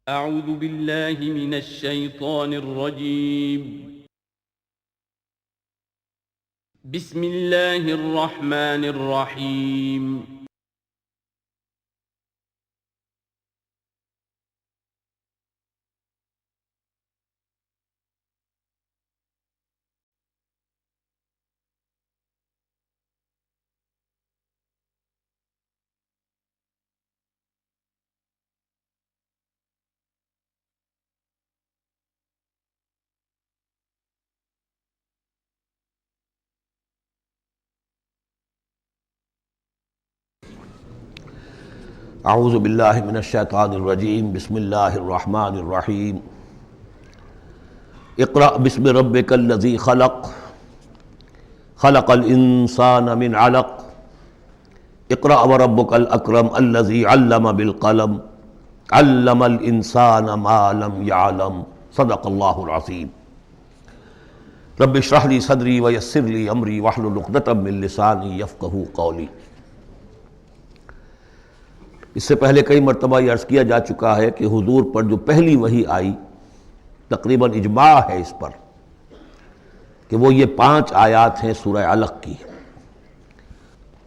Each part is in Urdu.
اعوذ باللہ من الشیطان الرجیم بسم اللہ الرحمن الرحیم اعوذ باللہ من الشیطان الرجیم بسم اللہ الرحمن الرحیم اقرأ بسم ربک الذی خلق خلق الانسان من علق اقرأ وربک الاکرم الذی علم بالقلم علم الانسان ما لم يعلم صدق اللہ العظیم رب اشرح لی صدری ویسر لی امری واحلل عقدۃ من لسانی یفقہوا قولی۔ اس سے پہلے کئی مرتبہ یہ عرض کیا جا چکا ہے کہ حضور پر جو پہلی وحی آئی تقریباً اجماع ہے اس پر کہ وہ یہ 5 آیات ہیں سورہ علق کی۔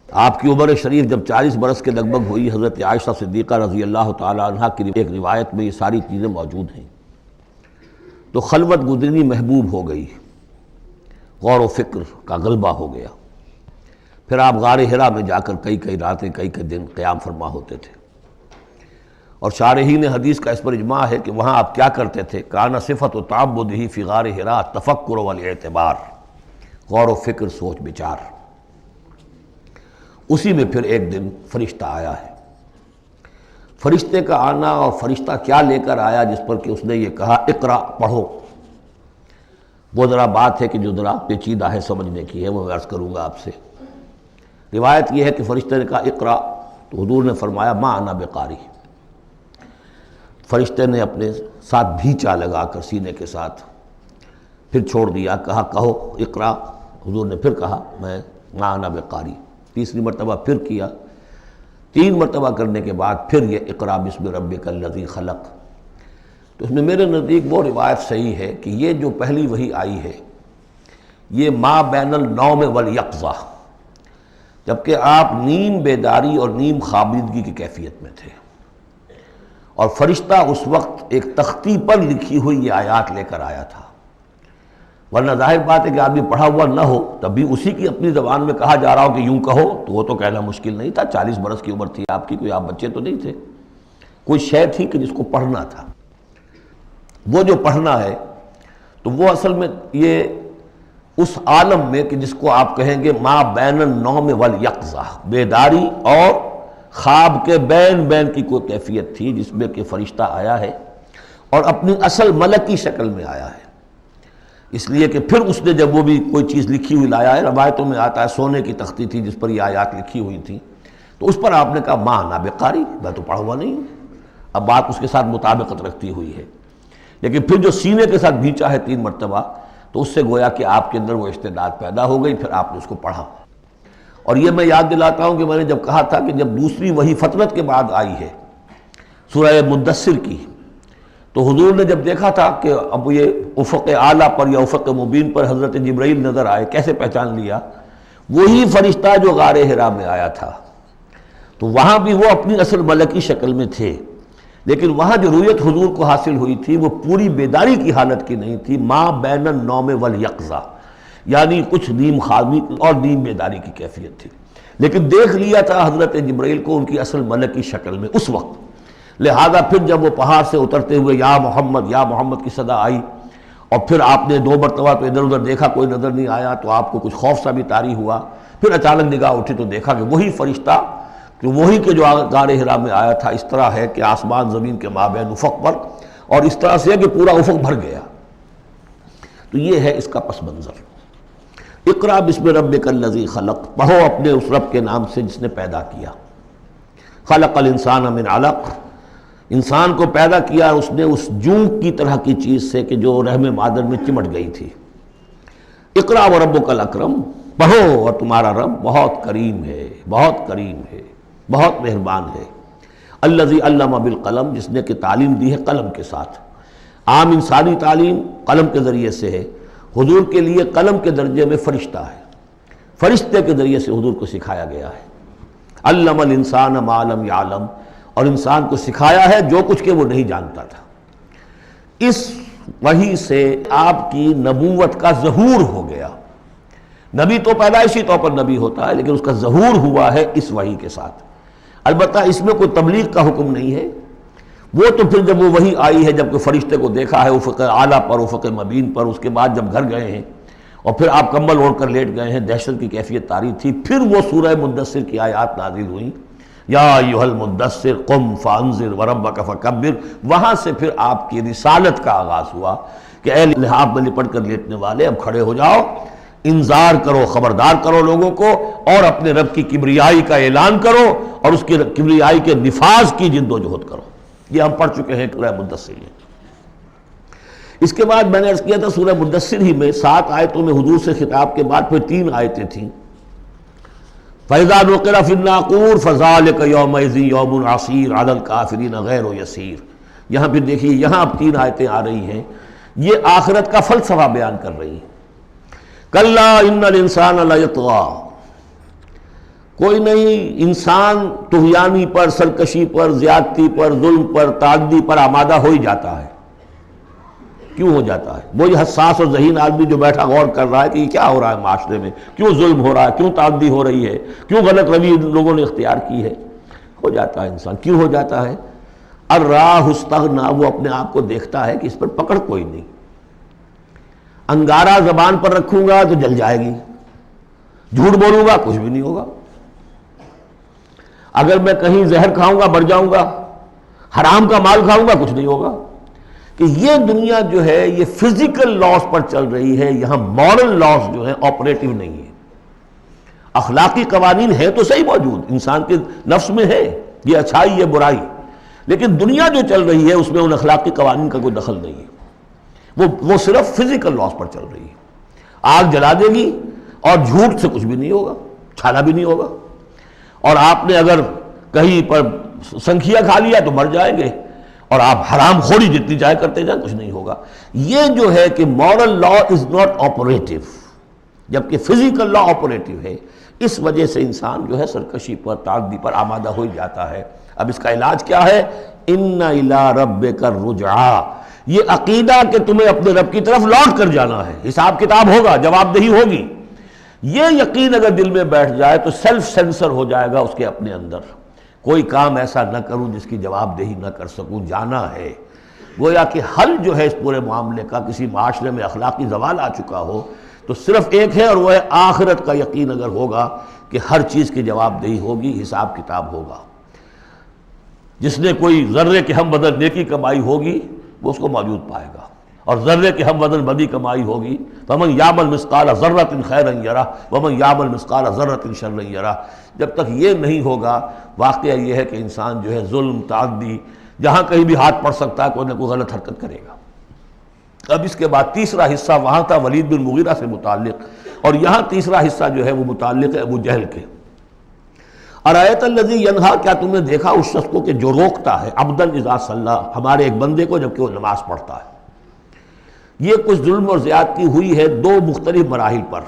آپ کی عمر شریف جب 40 برس کے لگ بھگ ہوئی، حضرت عائشہ صدیقہ رضی اللہ تعالی عنہا کی ایک روایت میں یہ ساری چیزیں موجود ہیں، تو خلوت گزرنی محبوب ہو گئی، غور و فکر کا غلبہ ہو گیا۔ پھر آپ غار حرا میں جا کر کئی راتیں کئی دن قیام فرما ہوتے تھے، اور شارحین حدیث کا اس پر اجماع ہے کہ وہاں آپ کیا کرتے تھے؟ کان صفت و تعبدہ فی غار حرا تفکر والاعتبار، غور و فکر، سوچ بچار۔ اسی میں پھر ایک دن فرشتہ آیا ہے۔ فرشتے کا آنا اور فرشتہ کیا لے کر آیا جس پر کہ اس نے یہ کہا اقرا، پڑھو، وہ ذرا بات ہے کہ جو ذرا پیچیدہ ہے، سمجھنے کی ہے، وہ میں عرض کروں گا آپ سے۔ روایت یہ ہے کہ فرشتے نے کہا اقرا، تو حضور نے فرمایا ما انا بقاری۔ فرشتے نے اپنے ساتھ بھیچا لگا کر سینے کے ساتھ، پھر چھوڑ دیا، کہا کہو اقرا۔ حضور نے پھر کہا میں ما انا بقاری، تیسری مرتبہ پھر کیا، 3 مرتبہ کرنے کے بعد پھر یہ اقرا بسم ربک الذی خلق۔ تو اس میں میرے نزدیک وہ روایت صحیح ہے کہ یہ جو پہلی وحی آئی ہے یہ ما بین النوم والیقظہ، جبکہ آپ نیم بیداری اور نیم خوابیدگی کی کیفیت میں تھے، اور فرشتہ اس وقت ایک تختی پر لکھی ہوئی یہ آیات لے کر آیا تھا۔ ورنہ ظاہر بات ہے کہ آدمی پڑھا ہوا نہ ہو تب بھی اسی کی اپنی زبان میں کہا جا رہا ہو کہ یوں کہو، تو وہ تو کہنا مشکل نہیں تھا۔ 40 برس کی عمر تھی آپ کی، کوئی آپ بچے تو نہیں تھے، کوئی شے تھی کہ جس کو پڑھنا تھا۔ وہ جو پڑھنا ہے تو وہ اصل میں یہ اس عالم میں کہ جس کو آپ کہیں گے ما بین النوم والیقظہ، بیداری اور خواب کے بین کی کوئی کیفیت تھی جس میں کہ فرشتہ آیا ہے اور اپنی اصل ملکی شکل میں آیا ہے۔ اس لیے کہ پھر اس نے جب وہ بھی کوئی چیز لکھی ہوئی لایا ہے، روایتوں میں آتا ہے سونے کی تختی تھی جس پر یہ آیات لکھی ہوئی تھیں، تو اس پر آپ نے کہا ما انا بقاری، میں تو پڑھا ہوا نہیں ہوں۔ اب بات اس کے ساتھ مطابقت رکھتی ہوئی ہے، لیکن پھر جو سینے کے ساتھ بھیچا ہے 3 مرتبہ، تو اس سے گویا کہ آپ کے اندر وہ استعداد پیدا ہو گئی، پھر آپ نے اس کو پڑھا۔ اور یہ میں یاد دلاتا ہوں کہ میں نے جب کہا تھا کہ جب دوسری وحی فترت کے بعد آئی ہے سورہ مدثر کی، تو حضور نے جب دیکھا تھا کہ اب یہ افق اعلیٰ پر یا افق مبین پر حضرت جبرائیل نظر آئے، کیسے پہچان لیا؟ وہی فرشتہ جو غار حرا میں آیا تھا، تو وہاں بھی وہ اپنی اصل ملکی شکل میں تھے، لیکن وہاں جو رویت حضور کو حاصل ہوئی تھی وہ پوری بیداری کی حالت کی نہیں تھی، ما بین النوم والیقظہ، یعنی کچھ نیم خوابی اور نیم بیداری کی کیفیت تھی، لیکن دیکھ لیا تھا حضرت جبرائیل کو ان کی اصل ملکی شکل میں اس وقت۔ لہذا پھر جب وہ پہاڑ سے اترتے ہوئے یا محمد کی صدا آئی، اور پھر آپ نے 2 مرتبہ تو ادھر ادھر دیکھا، کوئی نظر نہیں آیا، تو آپ کو کچھ خوف سا بھی طاری ہوا۔ پھر اچانک نگاہ اٹھی تو دیکھا کہ وہی فرشتہ کہ وہی کہ جو غار حرا میں آیا تھا، اس طرح ہے کہ آسمان زمین کے مابین افق پر، اور اس طرح سے ہے کہ پورا افق بھر گیا۔ تو یہ ہے اس کا پس منظر۔ اقرا بسم ربک الذی خلق، پڑھو اپنے اس رب کے نام سے جس نے پیدا کیا۔ خلق الانسان من علق، انسان کو پیدا کیا اس نے اس جونک کی طرح کی چیز سے کہ جو رحم مادر میں چمٹ گئی تھی۔ اقرا وربک الاکرم، پڑھو اور تمہارا رب بہت کریم ہے، بہت کریم ہے، بہت مہربان ہے۔ الذی علم بالقلم، جس نے کہ تعلیم دی ہے قلم کے ساتھ۔ عام انسانی تعلیم قلم کے ذریعے سے ہے، حضور کے لیے قلم کے درجے میں فرشتہ ہے، فرشتے کے ذریعے سے حضور کو سکھایا گیا ہے۔ علم الانسان ما لم یعلم، اور انسان کو سکھایا ہے جو کچھ کہ وہ نہیں جانتا تھا۔ اس وحی سے آپ کی نبوت کا ظہور ہو گیا۔ نبی تو پیدائشی طور پر نبی ہوتا ہے، لیکن اس کا ظہور ہوا ہے اس وحی کے ساتھ۔ البتہ اس میں کوئی تبلیغ کا حکم نہیں ہے، وہ تو پھر جب وہ وحی آئی ہے، جب کہ فرشتے کو دیکھا ہے افق اعلیٰ پر، افق مبین پر، اس کے بعد جب گھر گئے ہیں اور پھر آپ کمبل اوڑھ کر لیٹ گئے ہیں، دہشت کی کیفیت طاری تھی، پھر وہ سورہ مدثر کی آیات نازل ہوئیں، یا ایھا المدثر قم فانذر وربک فکبر۔ وہاں سے پھر آپ کی رسالت کا آغاز ہوا کہ اے لحاف میں لپٹ کر لیٹنے والے، اب کھڑے ہو جاؤ، انذار کرو، خبردار کرو لوگوں کو، اور اپنے رب کی کبریائی کا اعلان کرو، اور اس کی کبریائی کے نفاذ کی جد و جہد کرو۔ یہ ہم پڑھ چکے ہیں سورہ مدثر میں۔ اس کے بعد میں نے عرض کیا تھا سورہ مدثر ہی میں 7 آیتوں میں حضور سے خطاب کے بعد پھر 3 آیتیں تھیں۔ فَإِذَا نُقِرَ فِي النَّاقُورِ فَذَلِكَ يَوْمَئِذٍ يَوْمٌ عَسِيرٌ عَلَى الْكَافِرِينَ غَيْرُ يَسِيرٌ۔ یہاں پھر دیکھیے، یہاں اب 3 آیتیں آ رہی ہیں، یہ آخرت کا فلسفہ بیان کر رہی ہیں۔ کَلَّا إِنَّ الْإِنسَانَ لَيَطْغَىٰ، کوئی نہیں، انسان طغیانی پر، سرکشی پر، زیادتی پر، ظلم پر، تعدی پر آمادہ ہو ہی جاتا ہے۔ کیوں ہو جاتا ہے؟ وہی حساس اور ذہین آدمی جو بیٹھا غور کر رہا ہے کہ یہ کیا ہو رہا ہے معاشرے میں، کیوں ظلم ہو رہا ہے، کیوں تعدی ہو رہی ہے، کیوں غلط روی لوگوں نے اختیار کی ہے، ہو جاتا ہے انسان۔ کیوں ہو جاتا ہے؟ الراہ استغنا، وہ اپنے آپ کو دیکھتا ہے کہ اس پر پکڑ کوئی نہیں، انگارہ زبان پر رکھوں گا تو جل جائے گی، جھوٹ بولوں گا کچھ بھی نہیں ہوگا، اگر میں کہیں زہر کھاؤں گا مر جاؤں گا، حرام کا مال کھاؤں گا کچھ نہیں ہوگا۔ کہ یہ دنیا جو ہے یہ فزیکل لاز پر چل رہی ہے، یہاں مورل لاز جو ہے آپریٹو نہیں ہے۔ اخلاقی قوانین ہے تو صحیح موجود، انسان کے نفس میں ہے، یہ اچھائی یہ برائی، لیکن دنیا جو چل رہی ہے اس میں ان اخلاقی قوانین کا کوئی دخل نہیں ہے، وہ صرف فزیکل لاز پر چل رہی ہے۔ آگ جلا دے گی اور جھوٹ سے کچھ بھی نہیں ہوگا، چھالا بھی نہیں ہوگا، اور آپ نے اگر کہیں پر سنکھیا کھا لیا تو مر جائیں گے، اور آپ حرام خوری جتنی چاہے کرتے جائیں کچھ نہیں ہوگا۔ یہ جو ہے کہ moral law is not operative, جبکہ فزیکل لا آپریٹو ہے، اس وجہ سے انسان جو ہے سرکشی پر، تعدی پر آمادہ ہو جاتا ہے۔ اب اس کا علاج کیا ہے؟ ان الی ربک الرجعی، یہ عقیدہ کہ تمہیں اپنے رب کی طرف لوٹ کر جانا ہے، حساب کتاب ہوگا، جواب دہی ہوگی، یہ یقین اگر دل میں بیٹھ جائے تو سیلف سینسر ہو جائے گا اس کے اپنے اندر، کوئی کام ایسا نہ کروں جس کی جواب دہی نہ کر سکوں، جانا ہے۔ گویا کہ حل جو ہے اس پورے معاملے کا، کسی معاشرے میں اخلاقی زوال آ چکا ہو تو صرف ایک ہے، اور وہ ہے آخرت کا یقین اگر ہوگا کہ ہر چیز کی جواب دہی ہوگی، حساب کتاب ہوگا۔ جس نے کوئی ذرے کے ہم بدل نیکی کمائی ہوگی وہ اس کو موجود پائے گا، اور ذرے کے ہم بدل بدی کمائی ہوگی، فَمَنْ يَعْمَلْ مِثْقَالَ ذَرَّةٍ خَيْرًا يَرَهُ وَمَنْ يَعْمَلْ مِثْقَالَ ذَرَّةٍ شَرًّا يَرَهُ۔ جب تک یہ نہیں ہوگا، واقعہ یہ ہے کہ انسان جو ہے ظلم، تعدی، جہاں کہیں بھی ہاتھ پڑ سکتا ہے کوئی نہ کوئی غلط حرکت کرے گا۔ اب اس کے بعد تیسرا حصہ وہاں تھا ولید بن مغیرہ سے متعلق، اور یہاں تیسرا حصہ جو ہے وہ متعلق ہے ابو جہل کے۔ ارایت الذی ینہا، کیا تم نے دیکھا اس شخص کو کہ جو روکتا ہے، عبدا اذا صلی، ہمارے ایک بندے کو جبکہ وہ نماز پڑھتا ہے۔ یہ کچھ ظلم اور زیادتی ہوئی ہے 2 مختلف مراحل پر۔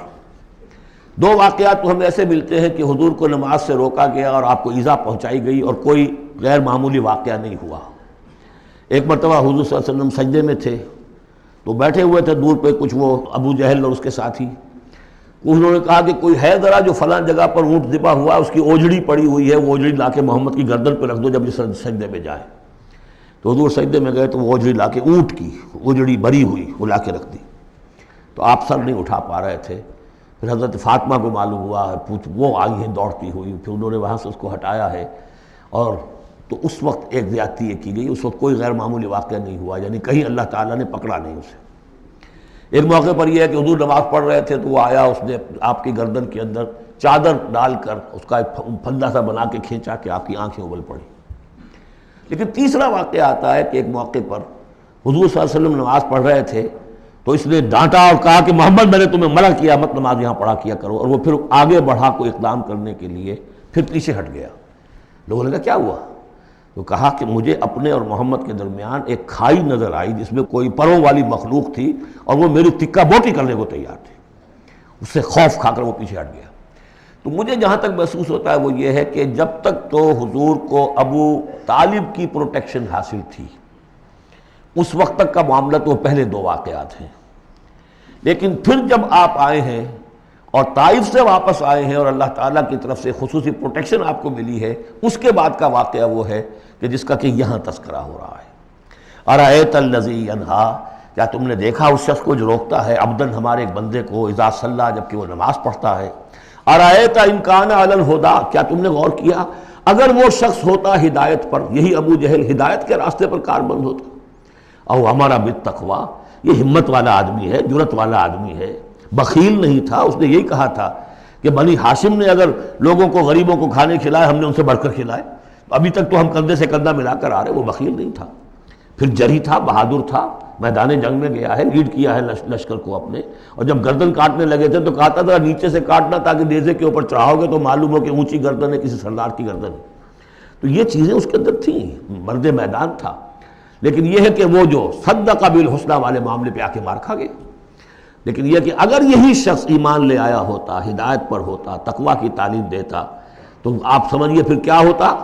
2 واقعات تو ہمیں ایسے ملتے ہیں کہ حضور کو نماز سے روکا گیا اور آپ کو ایذا پہنچائی گئی اور کوئی غیر معمولی واقعہ نہیں ہوا۔ ایک مرتبہ حضور صلی اللہ علیہ وسلم سجدے میں تھے تو بیٹھے ہوئے تھے دور پہ کچھ وہ ابو جہل اور اس کے ساتھی، انہوں نے کہا کہ کوئی ہے ذرا جو فلاں جگہ پر اونٹ ذبح ہوا، اس کی اوجڑی پڑی ہوئی ہے، وہ اوجڑی لا کے محمد کی گردن پہ رکھ دو جب یہ سجدے میں جائے۔ تو حضور سجدے میں گئے تو وہ اوجڑی لا کے، اونٹ کی اوجڑی بری ہوئی وہ لا کے رکھ دی، تو آپ سر نہیں اٹھا پا رہے تھے۔ پھر حضرت فاطمہ کو معلوم ہوا ہے، وہ آئی ہیں دوڑتی ہوئی، پھر انہوں نے وہاں سے اس کو ہٹایا ہے، اور تو اس وقت ایک زیادتی یہ کی گئی، اس وقت کوئی غیر معمولی واقعہ نہیں ہوا، یعنی کہیں اللہ تعالیٰ نے پکڑا نہیں اسے۔ ایک موقع پر یہ ہے کہ حضور نماز پڑھ رہے تھے تو وہ آیا، اس نے آپ کی گردن کے اندر چادر ڈال کر اس کا ایک پھندا سا بنا کے کھینچا کہ آپ کی آنکھیں ابل پڑی۔ لیکن تیسرا واقعہ آتا ہے کہ ایک موقع پر حضور صلی اللہ علیہ وسلم نماز پڑھ رہے تھے تو اس نے ڈانٹا اور کہا کہ محمد میں نے تمہیں منع کیا مت نماز یہاں پڑھا کیا کرو، اور وہ پھر آگے بڑھا کوئی اقدام کرنے کے لیے پھر پیچھے ہٹ گیا۔ لوگوں نے کہا کیا ہوا؟ تو کہا کہ مجھے اپنے اور محمد کے درمیان ایک کھائی نظر آئی جس میں کوئی پروں والی مخلوق تھی اور وہ میری تکہ بوٹی کرنے کو تیار تھی. اس سے خوف کھا کر وہ پیچھے ہٹ گیا. تو مجھے جہاں تک محسوس ہوتا ہے وہ یہ ہے کہ جب تک تو حضور کو ابو طالب کی پروٹیکشن حاصل تھی اس وقت تک کا معاملہ تو پہلے دو واقعات ہیں. لیکن پھر جب آپ آئے ہیں اور طائف سے واپس آئے ہیں اور اللہ تعالیٰ کی طرف سے خصوصی پروٹیکشن آپ کو ملی ہے، اس کے بعد کا واقعہ وہ ہے کہ جس کا کہ یہاں تذکرہ ہو رہا ہے. ارأیت الذی ینہا، کیا تم نے دیکھا اس شخص کو جو روکتا ہے عبدن ہمارے ایک بندے کو اذا صلی، جبکہ وہ نماز پڑھتا ہے. ارأیت ان کان علی الہدی، کیا تم نے غور کیا اگر وہ شخص ہوتا ہدایت پر، یہی ابو جہل ہدایت کے راستے پر کاربند ہوتا. او ہمارا بالتقوی، یہ ہمت والا آدمی ہے، جرت والا آدمی ہے، بخیل نہیں تھا. اس نے یہی کہا تھا کہ بنی ہاشم نے اگر لوگوں کو غریبوں کو کھانے کھلائے ہم نے ان سے بڑھ کر کھلائے، ابھی تک تو ہم کندھے سے کندھا ملا کر آ رہے. وہ بخیل نہیں تھا، پھر جری تھا، بہادر تھا، میدان جنگ میں گیا ہے، لیڈ کیا ہے لشکر کو اپنے. اور جب گردن کاٹنے لگے تھے تو کہتا تھا نیچے سے کاٹنا تاکہ نیزے کے اوپر چڑھاؤ گے تو معلوم ہو کہ اونچی گردن ہے کسی سردار کی گردن ہے. تو یہ چیزیں اس کے اندر تھیں، مرد میدان تھا. لیکن یہ ہے کہ وہ جو صدق بالحسنی والے معاملے پہ آ کے مار کھا گئے. لیکن یہ کہ اگر یہی شخص ایمان لے آیا ہوتا، ہدایت پر ہوتا، تقویٰ کی تعلیم دیتا، تو آپ سمجھیے پھر کیا ہوتا.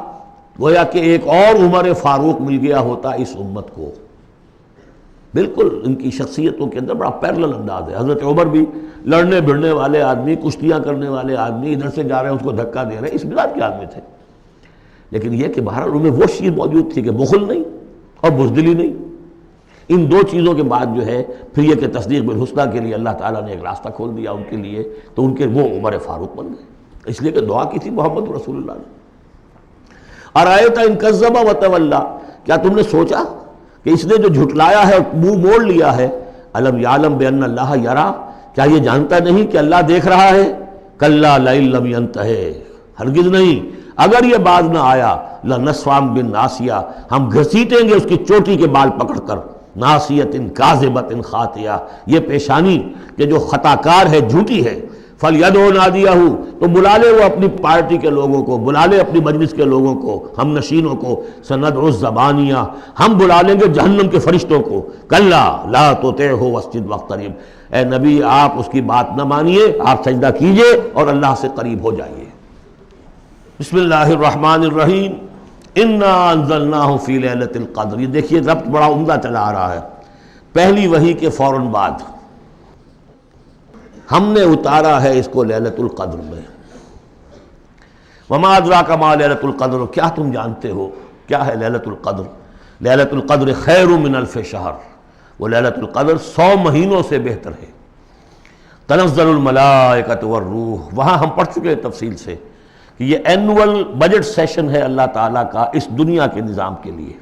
گویا کہ ایک اور عمر فاروق مل گیا ہوتا اس امت کو. بالکل ان کی شخصیتوں کے اندر بڑا پیرلل انداز ہے. حضرت عمر بھی لڑنے بھڑنے والے آدمی، کشتیاں کرنے والے آدمی، ادھر سے جا رہے ہیں اس کو دھکا دے رہے ہیں، اس مزاج کے آدمی تھے. لیکن یہ کہ بہرحال ان میں وہ چیز موجود تھی کہ بخل نہیں اور بزدلی نہیں. ان دو چیزوں کے بعد جو ہے پھر یہ کہ تصدیق بالحسنی کے لیے اللہ تعالیٰ نے ایک راستہ کھول دیا ان کے لیے، تو ان کے وہ عمر فاروق بن گئے. اس لیے کہ دعا کی تھی محمد رسول اللہ نے. ارأیت ان کذب وتولی، کیا تم نے سوچا کہ اس نے جو جھٹلایا ہے اور منہ موڑ لیا ہے، الم یعلم بان اللہ یری، کیا یہ جانتا نہیں کہ اللہ دیکھ رہا ہے. کلا لئن لم ینتہ، ہرگز نہیں اگر یہ باز نہ آیا، لنصفا بالناصیہ، ہم گھسیٹیں گے اس کی چوٹی کے بال پکڑ کر. ناصیۃ کاذبۃ خاطئہ، یہ پیشانی کہ جو خطا کار ہے، جھوٹی ہے. فلیدعو نادیہ، تو بلا لے وہ اپنی پارٹی کے لوگوں کو، بلا لے اپنی مجلس کے لوگوں کو، ہم نشینوں کو. سندعو الزبانیہ، ہم بلا لیں گے جہنم کے فرشتوں کو. کلا لا تطعہ واسجد واقترب، اے نبی آپ اس کی بات نہ مانیے، آپ سجدہ کیجئے اور اللہ سے قریب ہو جائیے. بسم اللہ الرحمن الرحیم. انا انزلناہ فی لیلۃ القدر، یہ دیکھیے ربط بڑا عمدہ چلا آ رہا ہے. پہلی وحی کے فوراً بعد ہم نے اتارا ہے اس کو لیلۃ القدر میں. وما ادراک ما لیلۃ القدر، کیا تم جانتے ہو کیا ہے لیلۃ القدر. لیلۃ القدر خیر من الف شہر، وہ لیلۃ القدر 100 مہینوں سے بہتر ہے. تنزل الملائکۃ والروح، وہاں ہم پڑھ چکے ہیں تفصیل سے کہ یہ اینول بجٹ سیشن ہے اللہ تعالیٰ کا اس دنیا کے نظام کے لیے.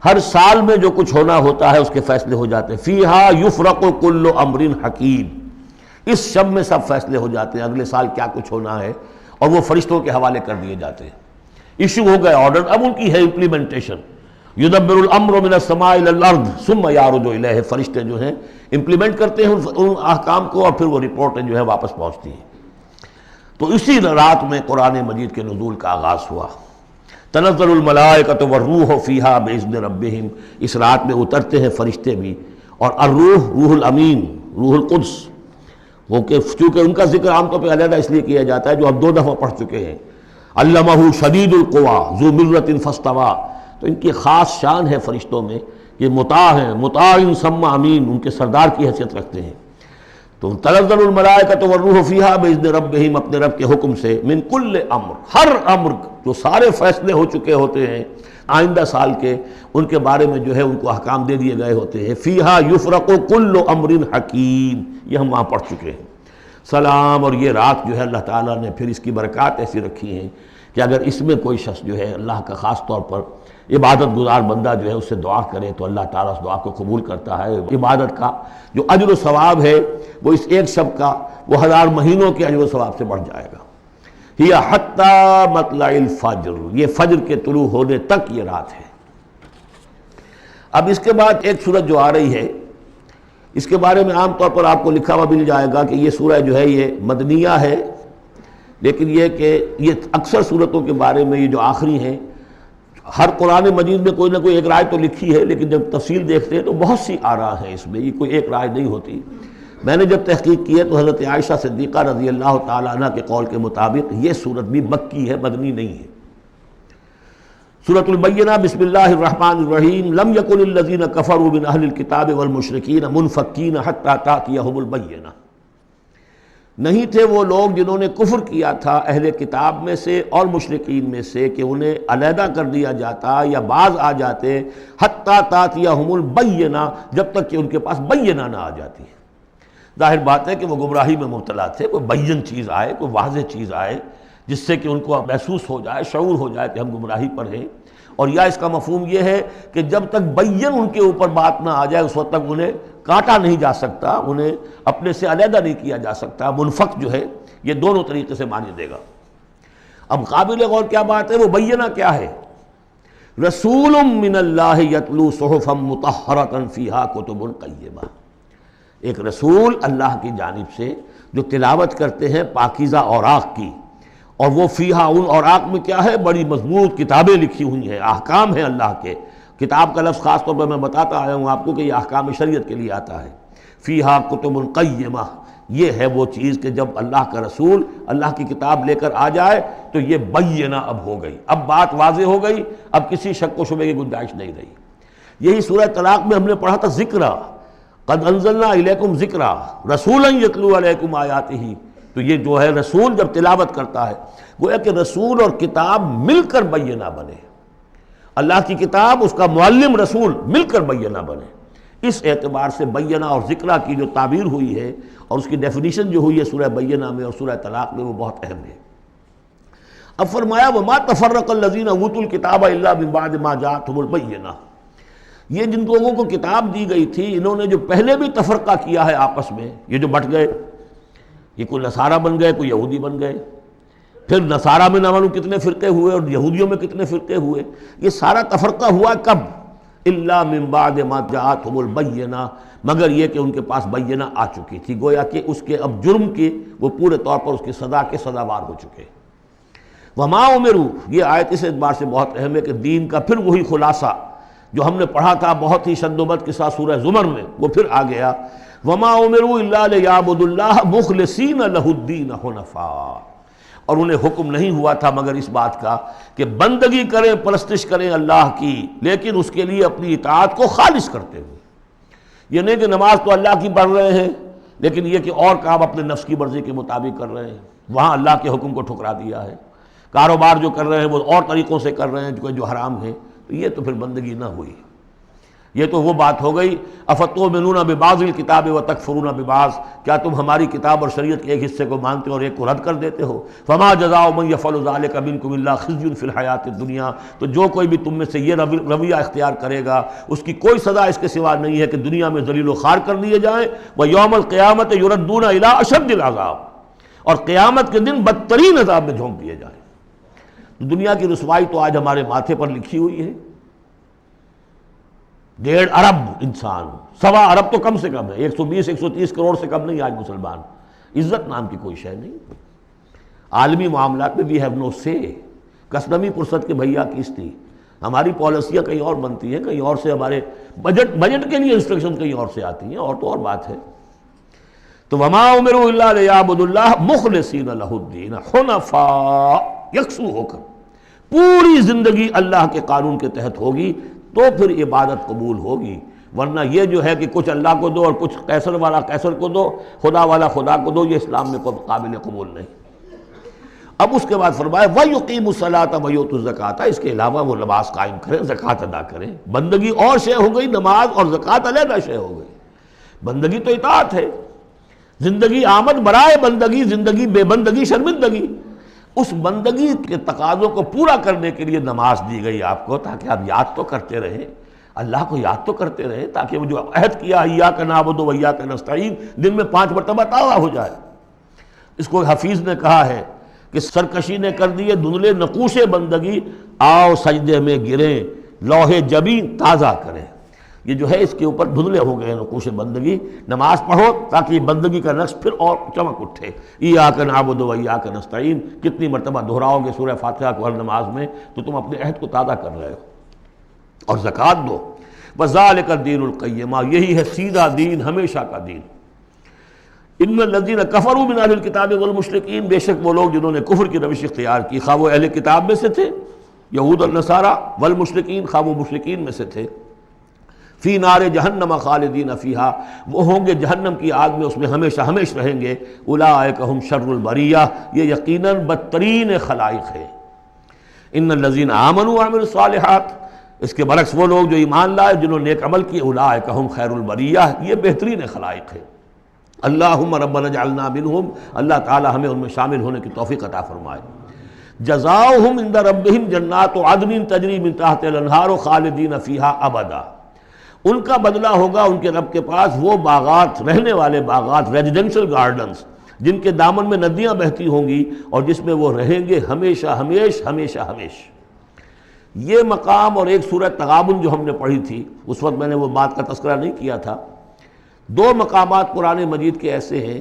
ہر سال میں جو کچھ ہونا ہوتا ہے اس کے فیصلے ہو جاتے ہیں. فیہا یفرق کل امر حکیم، اس شب میں سب فیصلے ہو جاتے ہیں اگلے سال کیا کچھ ہونا ہے، اور وہ فرشتوں کے حوالے کر دیے جاتے ہیں. ایشو ہو گئے آرڈر، اب ان کی ہے امپلیمنٹیشن. یدبر الامر من السماء الى الارض ثم یعرج الیہ، فرشتے جو ہیں امپلیمنٹ کرتے ہیں ان احکام کو اور پھر وہ رپورٹیں جو ہے واپس پہنچتی ہیں. تو اسی رات میں قرآن مجید کے نزول کا آغاز ہوا. تنزل الملائکۃ والروح فیہا باذن ربہم، اس رات میں اترتے ہیں فرشتے بھی، اور الروح روح الامین، روح القدس، وہ کہ چونکہ ان کا ذکر عام طور پہ علیحدہ اس لیے کیا جاتا ہے جو اب 2 دفعہ پڑھ چکے ہیں. علمہ شدید القویٰ ذو مرۃ فاستویٰ، تو ان کی خاص شان ہے فرشتوں میں کہ مطاع ہیں، مطاع ثم امین، ان کے سردار کی حیثیت رکھتے ہیں. تو تنزل الملائکۃ والروح فیہا باذن ربہم، اپنے رب کے حکم سے، من کل امر، ہر امر، جو سارے فیصلے ہو چکے ہوتے ہیں آئندہ سال کے، ان کے بارے میں جو ہے ان کو احکام دے دیے گئے ہوتے ہیں. فیہا یفرق کل امر حکیم، یہ ہم وہاں پڑھ چکے ہیں. سلام، اور یہ رات جو ہے اللہ تعالیٰ نے پھر اس کی برکات ایسی رکھی ہیں کہ اگر اس میں کوئی شخص جو ہے اللہ کا خاص طور پر عبادت گزار بندہ جو ہے اس سے دعا کرے تو اللہ تعالیٰ اس دعا کو قبول کرتا ہے. عبادت کا جو اجر و ثواب ہے وہ اس ایک شب کا وہ 1000 مہینوں کے اجر و ثواب سے بڑھ جائے گا. ہی حتی مطلع الفجر، یہ فجر کے طلوع ہونے تک یہ رات ہے. اب اس کے بعد ایک سورت جو آ رہی ہے، اس کے بارے میں عام طور پر آپ کو لکھا ہوا مل جائے گا کہ یہ سورہ جو ہے یہ مدنیہ ہے. لیکن یہ کہ یہ اکثر سورتوں کے بارے میں یہ جو آخری ہیں ہر قرآن مجید میں کوئی نہ کوئی ایک رائے تو لکھی ہے، لیکن جب تفصیل دیکھتے ہیں تو بہت سی آراء ہیں اس میں، یہ کوئی ایک رائے نہیں ہوتی۔ میں نے جب تحقیق کی ہے تو حضرت عائشہ صدیقہ رضی اللہ تعالیٰ عنہ کے قول کے مطابق یہ صورت بھی مکی ہے، مدنی نہیں ہے۔ سورۃ البینہ، بسم اللہ الرحمن الرحیم، لم یکن الذین کفروا من اہل الکتاب والمشرکین منفکین حتی تأتیہم البینہ، نہیں تھے وہ لوگ جنہوں نے کفر کیا تھا اہل کتاب میں سے اور مشرکین میں سے کہ انہیں علیحدہ کر دیا جاتا یا باز آ جاتے، حتی تأتیہم البینہ، جب تک کہ ان کے پاس بینہ نہ آ جاتی ہے۔ ظاہر بات ہے کہ وہ گمراہی میں مبتلا تھے، کوئی بین چیز آئے، کوئی واضح چیز آئے جس سے کہ ان کو محسوس ہو جائے، شعور ہو جائے کہ ہم گمراہی پر ہیں۔ اور یا اس کا مفہوم یہ ہے کہ جب تک بین ان کے اوپر بات نہ آ جائے اس وقت تک انہیں کاٹا نہیں جا سکتا، انہیں اپنے سے علیحدہ نہیں کیا جا سکتا۔ منفک جو ہے یہ دونوں طریقے سے معنی دے گا۔ اب قابل غور کیا بات ہے، وہ بینہ کیا ہے؟ رسول من اللہ یتلو صحفا مطہرۃ فیہا کتب قیمہ، ایک رسول اللہ کی جانب سے جو تلاوت کرتے ہیں پاکیزہ اوراق کی، اور وہ فیہا، ان اوراق میں کیا ہے؟ بڑی مضبوط کتابیں لکھی ہوئی ہیں، احکام ہیں اللہ کے۔ کتاب کا لفظ خاص طور پر میں بتاتا آیا ہوں آپ کو کہ یہ احکام شریعت کے لیے آتا ہے۔ فیہا کتب قیمہ، یہ ہے وہ چیز کہ جب اللہ کا رسول اللہ کی کتاب لے کر آ جائے تو یہ بینہ اب ہو گئی، اب بات واضح ہو گئی، اب کسی شک و شبے کی گنجائش نہیں رہی۔ یہی سورہ طلاق میں ہم نے پڑھا تھا ذکرہ، قد انزلنا الیکم ذکرا رسولا یتلو علیکم آیاتہ، تو یہ جو ہے رسول جب تلاوت کرتا ہے، گویا کہ رسول اور کتاب مل کر بینہ بنے، اللہ کی کتاب اس کا معلم رسول مل کر بینہ بنے۔ اس اعتبار سے بینہ اور ذکرہ کی جو تعبیر ہوئی ہے اور اس کی ڈیفینیشن جو ہوئی ہے سورہ بینہ میں اور سورہ طلاق میں، وہ بہت اہم ہے۔ اب فرمایا وما تفرق الذین اوتوا الکتاب الا من بعد ما جاءتهم البینہ، یہ جن لوگوں کو کتاب دی گئی تھی انہوں نے جو پہلے بھی تفرقہ کیا ہے آپس میں، یہ جو بٹ گئے، یہ کوئی نصارہ بن گئے، کوئی یہودی بن گئے، پھر نصارہ میں نہ معلوم کتنے فرقے ہوئے اور یہودیوں میں کتنے فرقے ہوئے، یہ سارا تفرقہ ہوا کب؟ الا من بعد ما جاءتهم البینہ، مگر یہ کہ ان کے پاس بینہ آ چکی تھی، گویا کہ اس کے اب جرم کے وہ پورے طور پر اس کی سزا کے سزاوار ہو چکے۔ وما امروا، یہ آیت اس اعتبار سے بہت اہم ہے کہ دین کا پھر وہی خلاصہ جو ہم نے پڑھا تھا بہت ہی شد و بد کے ساتھ سورہ زمر میں، وہ پھر آ گیا۔ وما امروا الا لیعبدوا اللہ مخلصین لہ الدین حنفاء، اور انہیں حکم نہیں ہوا تھا مگر اس بات کا کہ بندگی کریں، پرستش کریں اللہ کی، لیکن اس کے لیے اپنی اطاعت کو خالص کرتے ہوئے۔ یہ نہیں کہ نماز تو اللہ کی پڑھ رہے ہیں لیکن یہ کہ اور کام اپنے نفس کی مرضی کے مطابق کر رہے ہیں، وہاں اللہ کے حکم کو ٹھکرا دیا ہے۔ کاروبار جو کر رہے ہیں وہ اور طریقوں سے کر رہے ہیں جو حرام ہے، یہ تو پھر بندگی نہ ہوئی۔ یہ تو وہ بات ہو گئی افتؤمنون ببعض الکتاب وتکفرون ببعض، کیا تم ہماری کتاب اور شریعت کے ایک حصے کو مانتے ہو اور ایک کو رد کر دیتے ہو؟ فما جزاء من یفعل ذلک منکم الا خزی فی الحیاۃ الدنیا، تو جو کوئی بھی تم میں سے یہ رویہ اختیار کرے گا اس کی کوئی سزا اس کے سوا نہیں ہے کہ دنیا میں ذلیل و خوار کر دیے جائیں، ویوم القیامۃ یردون الی اشد العذاب، اور قیامت کے دن بدترین عذاب میں جھونک دیے جائیں۔ دنیا کی رسوائی تو آج ہمارے ماتھے پر لکھی ہوئی ہے۔ 1.5 ارب انسان، 1.25 ارب تو کم سے کم ہے، 120-130 کروڑ سے کم نہیں آج مسلمان، عزت نام کی کوئی شے نہیں۔ عالمی معاملات میں وی ہیو نو سے، کسٹمی پرست کے بھیا کیس تھی، ہماری پالیسیاں کہیں اور بنتی ہیں، کہیں اور سے ہمارے بجٹ کے لیے انسٹرکشن کہیں اور سے آتی ہیں، اور تو اور بات ہے۔ تو وما امروا الا لیعبدوا اللہ مخلصین لہ الدین حنفاء، یکسو ہو کر پوری زندگی اللہ کے قانون کے تحت ہوگی تو پھر عبادت قبول ہوگی، ورنہ یہ جو ہے کہ کچھ اللہ کو دو اور کچھ قیصر والا قیصر کو دو، خدا والا خدا کو دو، یہ اسلام میں قابل قبول نہیں۔ اب اس کے بعد فرمایا وَيُقِيمُ الصَّلَاةَ وَيُؤْتُوا الزَّكَاةَ، اس کے علاوہ وہ نماز قائم کریں، زکوٰۃ ادا کریں۔ بندگی اور شے ہو گئی، نماز اور زکوٰۃ علیحدہ شے ہو گئی۔ بندگی تو اطاعت ہے، زندگی آمد برائے بندگی، زندگی بے بندگی شرمندگی۔ اس بندگی کے تقاضوں کو پورا کرنے کے لیے نماز دی گئی آپ کو، تاکہ آپ یاد تو کرتے رہیں، اللہ کو یاد تو کرتے رہیں، تاکہ وہ جو عہد کیا ایاک نعبد و ایاک نستعین دن میں 5 مرتبہ تازہ ہو جائے۔ اس کو حفیظ نے کہا ہے کہ سرکشی نے کر دیے دھندلے نقوش بندگی، آؤ سجدے میں گریں، لوح جبین تازہ کریں۔ یہ جو ہے اس کے اوپر دھندلے ہو گئے نقوش بندگی. نماز پڑھو تاکہ یہ بندگی کا نقش پھر اور چمک اٹھے. ایاک نعبد و ایاک نستعین کتنی مرتبہ دہراؤ گے سورہ فاتحہ کو ہر نماز میں تو تم اپنے عہد کو تازہ کر رہے ہو. اور زکوٰۃ دو. وذالک الدین القیمہ یہی ہے سیدھا دین، ہمیشہ کا دین. ان الذین کفروا من اہل الکتاب والمشرکین بے شک وہ لوگ جنہوں نے کفر کی روش اختیار کی، خواہ وہ اہل کتاب میں سے تھے یہود اور نصارہ، والمشرکین خواہ وہ مشرکین میں سے تھے، فی نار جہنم خالدین فیہا وہ ہوں گے جہنم کی آگ میں، اس میں ہمیشہ ہمیشہ رہیں گے. اولئک ہم شر البریہ یہ یقیناً بدترین خلائق ہے. ان الذین آمنوا وعملوا الصالحات اس کے برعکس وہ لوگ جو ایمان لائے جنہوں نے نیک عمل کیے، اولئک ہم خیر البریہ یہ بہترین خلائق ہے. اللہم ربنا اجعلنا منہم اللہ تعالی ہمیں ان میں شامل ہونے کی توفیق عطا فرمائے. جزاؤہم عند ربہم جنات عدن تجری من تحتہا الانہار خالدین فیہا ابدا ان کا بدلہ ہوگا ان کے رب کے پاس وہ باغات، رہنے والے باغات، ریزیڈینشل گارڈنز جن کے دامن میں ندیاں بہتی ہوں گی اور جس میں وہ رہیں گے ہمیشہ ہمیش ہمیشہ ہمیش. یہ مقام اور ایک سورہ تغابن جو ہم نے پڑھی تھی اس وقت میں نے وہ بات کا تذکرہ نہیں کیا تھا. دو مقامات قرآن مجید کے ایسے ہیں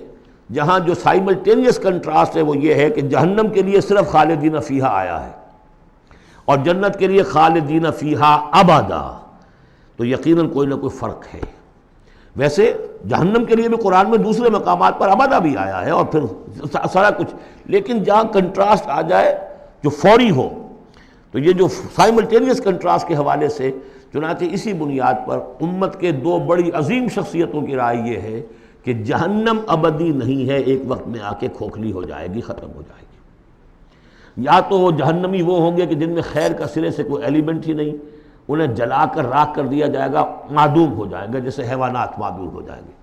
جہاں جو سائملٹینیس کنٹراسٹ ہے وہ یہ ہے کہ جہنم کے لیے صرف خالدین فیہا آیا ہے اور جنت کے لیے خالدین فیہا ابدا، تو یقیناً کوئی نہ کوئی فرق ہے. ویسے جہنم کے لیے بھی قرآن میں دوسرے مقامات پر ابدا بھی آیا ہے اور پھر سارا کچھ، لیکن جہاں کنٹراسٹ آ جائے جو فوری ہو، تو یہ جو سائملٹینیس کنٹراسٹ کے حوالے سے چنانچہ اسی بنیاد پر امت کے دو بڑی عظیم شخصیتوں کی رائے یہ ہے کہ جہنم ابدی نہیں ہے، ایک وقت میں آ کے کھوکھلی ہو جائے گی، ختم ہو جائے گی. یا تو وہ جہنمی وہ ہوں گے کہ جن میں خیر کا سرے سے کوئی ایلیمنٹ ہی نہیں، انہیں جلا کر راکھ کر دیا جائے گا، معدوم ہو جائیں گے جیسے حیوانات معدوم ہو جائیں گے.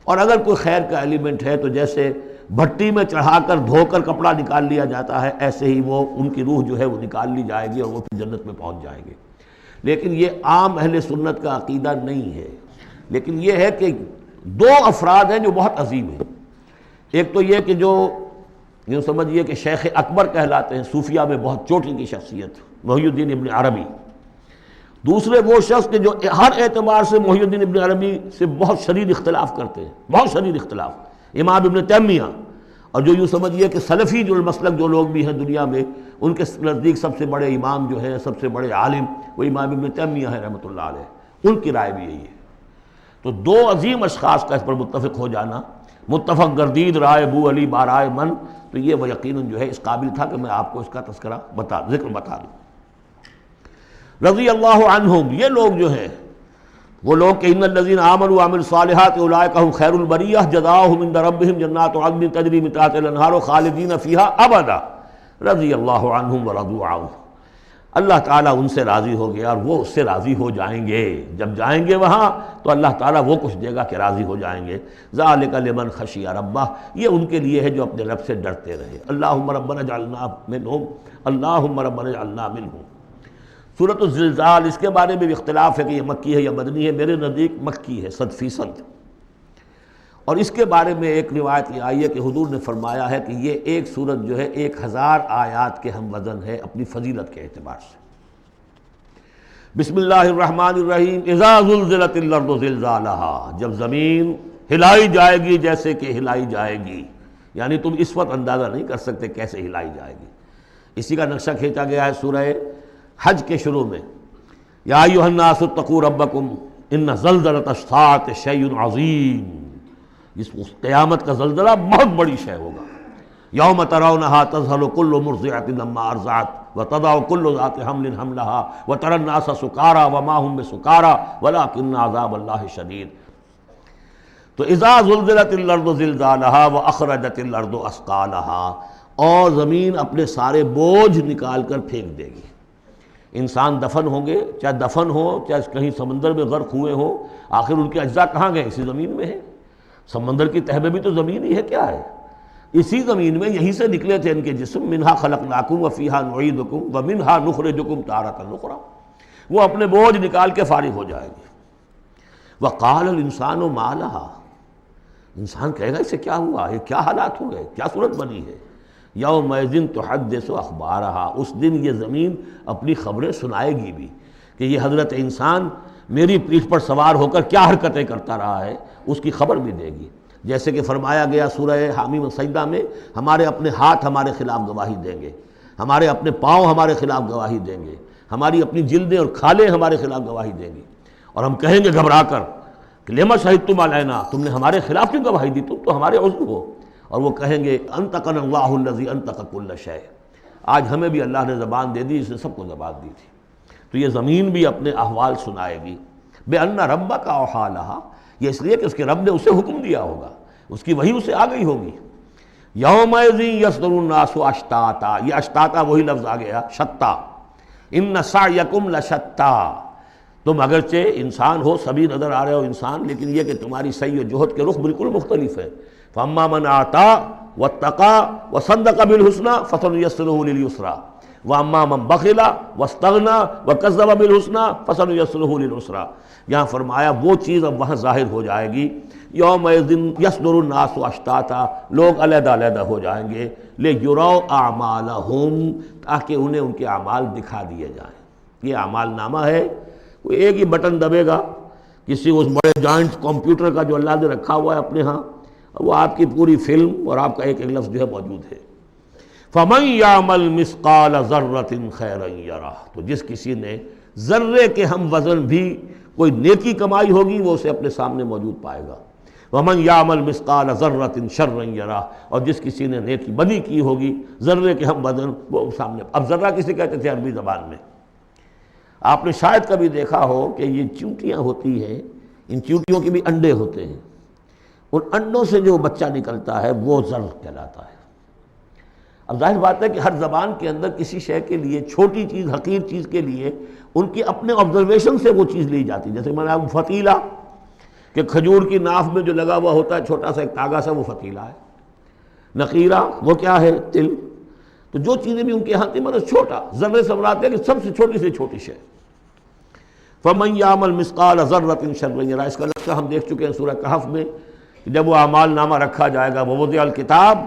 اور اگر کوئی خیر کا ایلیمنٹ ہے تو جیسے بھٹی میں چڑھا کر دھو کر کپڑا نکال لیا جاتا ہے، ایسے ہی وہ ان کی روح جو ہے وہ نکال لی جائے گی اور وہ پھر جنت میں پہنچ جائیں گے. لیکن یہ عام اہل سنت کا عقیدہ نہیں ہے. لیکن یہ ہے کہ دو افراد ہیں جو بہت عظیم ہیں. ایک تو یہ کہ جو یوں سمجھیے کہ شیخ اکبر کہلاتے ہیں، صوفیہ میں بہت چوٹی کی شخصیت، محی الدین ابن عربی. دوسرے وہ شخص کہ جو ہر اعتبار سے محی الدین ابن عربی سے بہت شدید اختلاف کرتے ہیں، بہت شدید اختلاف، امام ابن تیمیہ. اور جو یوں سمجھیے کہ سلفی جو المسلک جو لوگ بھی ہیں دنیا میں، ان کے نزدیک سب سے بڑے امام جو ہیں، سب سے بڑے عالم وہ امام ابن تیمیہ ہے رحمۃ اللہ علیہ، ان کی رائے بھی یہی ہے. تو دو عظیم اشخاص کا اس پر متفق ہو جانا، متفق گردید رائے بو علی بارائے من، تو یہ وہ یقیناً جو ہے اس قابل تھا کہ میں آپ کو اس کا تذکرہ ذکر بتا دوں. رضی اللہ عنہم یہ لوگ جو ہیں وہ لوگ کہ ان الذین آمنوا وعملوا الصالحات اولئک هم خیر البریہ جزاؤہم عند ربہم جنات عدن تجری من تحتہا الانہار خالدین فیہا ابدا رضی اللہ عنہم ورضوا عنہ. اللہ تعالیٰ ان سے راضی ہو گیا اور وہ اس سے راضی ہو جائیں گے. جب جائیں گے وہاں تو اللہ تعالیٰ وہ کچھ دے گا کہ راضی ہو جائیں گے. ذالک لمن خشی ربہ یہ ان کے لیے ہے جو اپنے رب سے ڈرتے رہے. اللہم ربنا اجعلنا منہم اللہم ربنا اجعلنا منہم. سورۃ الزلزال اس کے بارے میں بھی اختلاف ہے کہ یہ مکی ہے یا مدنی ہے. میرے نزدیک مکی ہے 100%. اور اس کے بارے میں ایک روایت یہ آئی ہے کہ حضور نے فرمایا ہے کہ یہ ایک سورت جو ہے 1000 آیات کے ہم وزن ہے اپنی فضیلت کے اعتبار سے. بسم اللہ الرحمن الرحیم. اذا زلزلت الارض زلزالہا جب زمین ہلائی جائے گی جیسے کہ ہلائی جائے گی، یعنی تم اس وقت اندازہ نہیں کر سکتے کیسے ہلائی جائے گی. اسی کا نقشہ کھینچا گیا ہے سورہ حج کے شروع میں. یا ایھا الناس اتقوا ربکم ان زلزلۃ الساعۃ شیء عظیم. اس قیامت کا زلزلہ بہت بڑی شے ہوگا. یوم ترونھا تذہل کل مرضعۃ عما ارضعت وتضع کل ذات حمل حملها وتری الناس سکارى وما هم بسکارى ولکن عذاب اللہ شدید. تو اذا زلزلت الارض زلزالها واخرجت الارض اثقالها اور زمین اپنے سارے بوجھ نکال کر پھینک دے گی. انسان دفن ہوں گے، چاہے دفن ہو چاہے کہیں سمندر میں غرق ہوئے ہوں، آخر ان کے اجزاء کہاں گئے؟ اسی زمین میں ہے. سمندر کی تہ میں بھی تو زمین ہی ہے. کیا ہے؟ اسی زمین میں یہیں سے نکلے تھے ان کے جسم. منہا خلقناکم وفیہا نعیدکم ومنہا نخرجکم تارۃ اخری. وہ اپنے بوجھ نکال کے فارغ ہو جائے گی. وقال الانسان ما لہا انسان کہے گا اسے کیا ہوا، یہ کیا حالات ہو گئے، کیا صورت بنی ہے. یومئذ تحدث اخبارہا اس دن یہ زمین اپنی خبریں سنائے گی بھی کہ یہ حضرت انسان میری پیٹھ پر سوار ہو کر کیا حرکتیں کرتا رہا ہے اس کی خبر بھی دے گی۔ جیسے کہ فرمایا گیا سورہ حامیم سجدہ میں، ہمارے اپنے ہاتھ ہمارے خلاف گواہی دیں گے، ہمارے اپنے پاؤں ہمارے خلاف گواہی دیں گے، ہماری اپنی جلدیں اور کھالیں ہمارے خلاف گواہی دیں گی، اور ہم کہیں گے گھبرا کر کہ لما شہدتم علینا، تم نے ہمارے خلاف کیوں گواہی دی، تم تو ہمارے عضو ہو، اور وہ کہیں گے انطقنا اللہ الذی انطق کل شیء، آج ہمیں بھی اللہ نے زبان دے دی جس نے سب کو زبان دی تھی۔ تو یہ زمین بھی اپنے احوال سنائے گی، بِأَنَّ رَبَّكَ أَوْحَىٰ لَهَا، یہ اس لیے کہ اس کے رب نے اسے حکم دیا ہوگا، اس کی وحی اسے آ گئی ہوگی۔ یومئذ یصدر الناس اشتاتا، یہ اشتاتا وہی لفظ آ گیا شتا، ان سعیکم لشتا، تم اگرچہ انسان ہو، سبھی نظر آ رہے ہو انسان، لیکن یہ کہ تمہاری سعی و جہد کے رخ بالکل مختلف ہے۔ فاما من آتا واتقى وصدق بالحسنى فسنيسره لليسرى واما من بخل واستغنى وكذب بالحسنى فسنيسره للعسرى۔ یہاں فرمایا وہ چیز اب وہاں ظاہر ہو جائے گی، یومئذ یصدر الناس اشتاتا، لوگ علیحدہ علیحدہ ہو جائیں گے، لیروا اعمالهم، تاکہ انہیں ان کے اعمال دکھا دیے جائیں۔ یہ اعمال نامہ ہے، کوئی ایک ہی بٹن دبے گا کسی اس بڑے جوائنٹ کمپیوٹر کا جو اللہ نے رکھا ہوا ہے اپنے ہاں، وہ آپ کی پوری فلم اور آپ کا ایک ایک لفظ جو ہے موجود ہے۔ فَمَن يَعْمَلْ مِثْقَالَ ذَرَّةٍ خَيْرًا يَرَهُ، تو جس کسی نے ذرے کے ہم وزن بھی کوئی نیکی کمائی ہوگی وہ اسے اپنے سامنے موجود پائے گا۔ وَمَن يَعْمَلْ مِثْقَالَ ذَرَّةٍ شَرًّا يَرَهُ، اور جس کسی نے نیکی بدی کی ہوگی ذرے کے ہم وزن وہ سامنے۔ اب ذرہ کسے کہتے تھے عربی زبان میں؟ آپ نے شاید کبھی دیکھا ہو کہ یہ چیونٹیاں ہوتی ہیں، ان چیونٹیوں کے بھی انڈے ہوتے ہیں، ان انڈوں سے جو بچہ نکلتا ہے وہ ذر کہلاتا ہے۔ اب ظاہر بات ہے کہ ہر زبان کے اندر کسی شے کے لیے، چھوٹی چیز حقیر چیز کے لیے ان کی اپنے آبزرویشن سے وہ چیز لی جاتی ہے۔ جیسے میں نے فتیلہ، کہ کھجور کی ناف میں جو لگا ہوا ہوتا ہے چھوٹا سا ایک تاگا سا، وہ فتیلہ ہے۔ نقیرہ وہ کیا ہے؟ تل۔ تو جو چیزیں بھی ان کے یہاں تھی مطلب چھوٹا، ذرے سے مراد ہے کہ سب سے چھوٹی شے۔ فَمَن يَعْمَلْ مِثْقَالَ ذَرَّةٍ شَرًّا يَرَهُ، اس کا نقشہ ہم دیکھ چکے ہیں سورہ کہف میں، جب وہ اعمال نامہ رکھا جائے گا، وَوُضِعَ الْكِتَابُ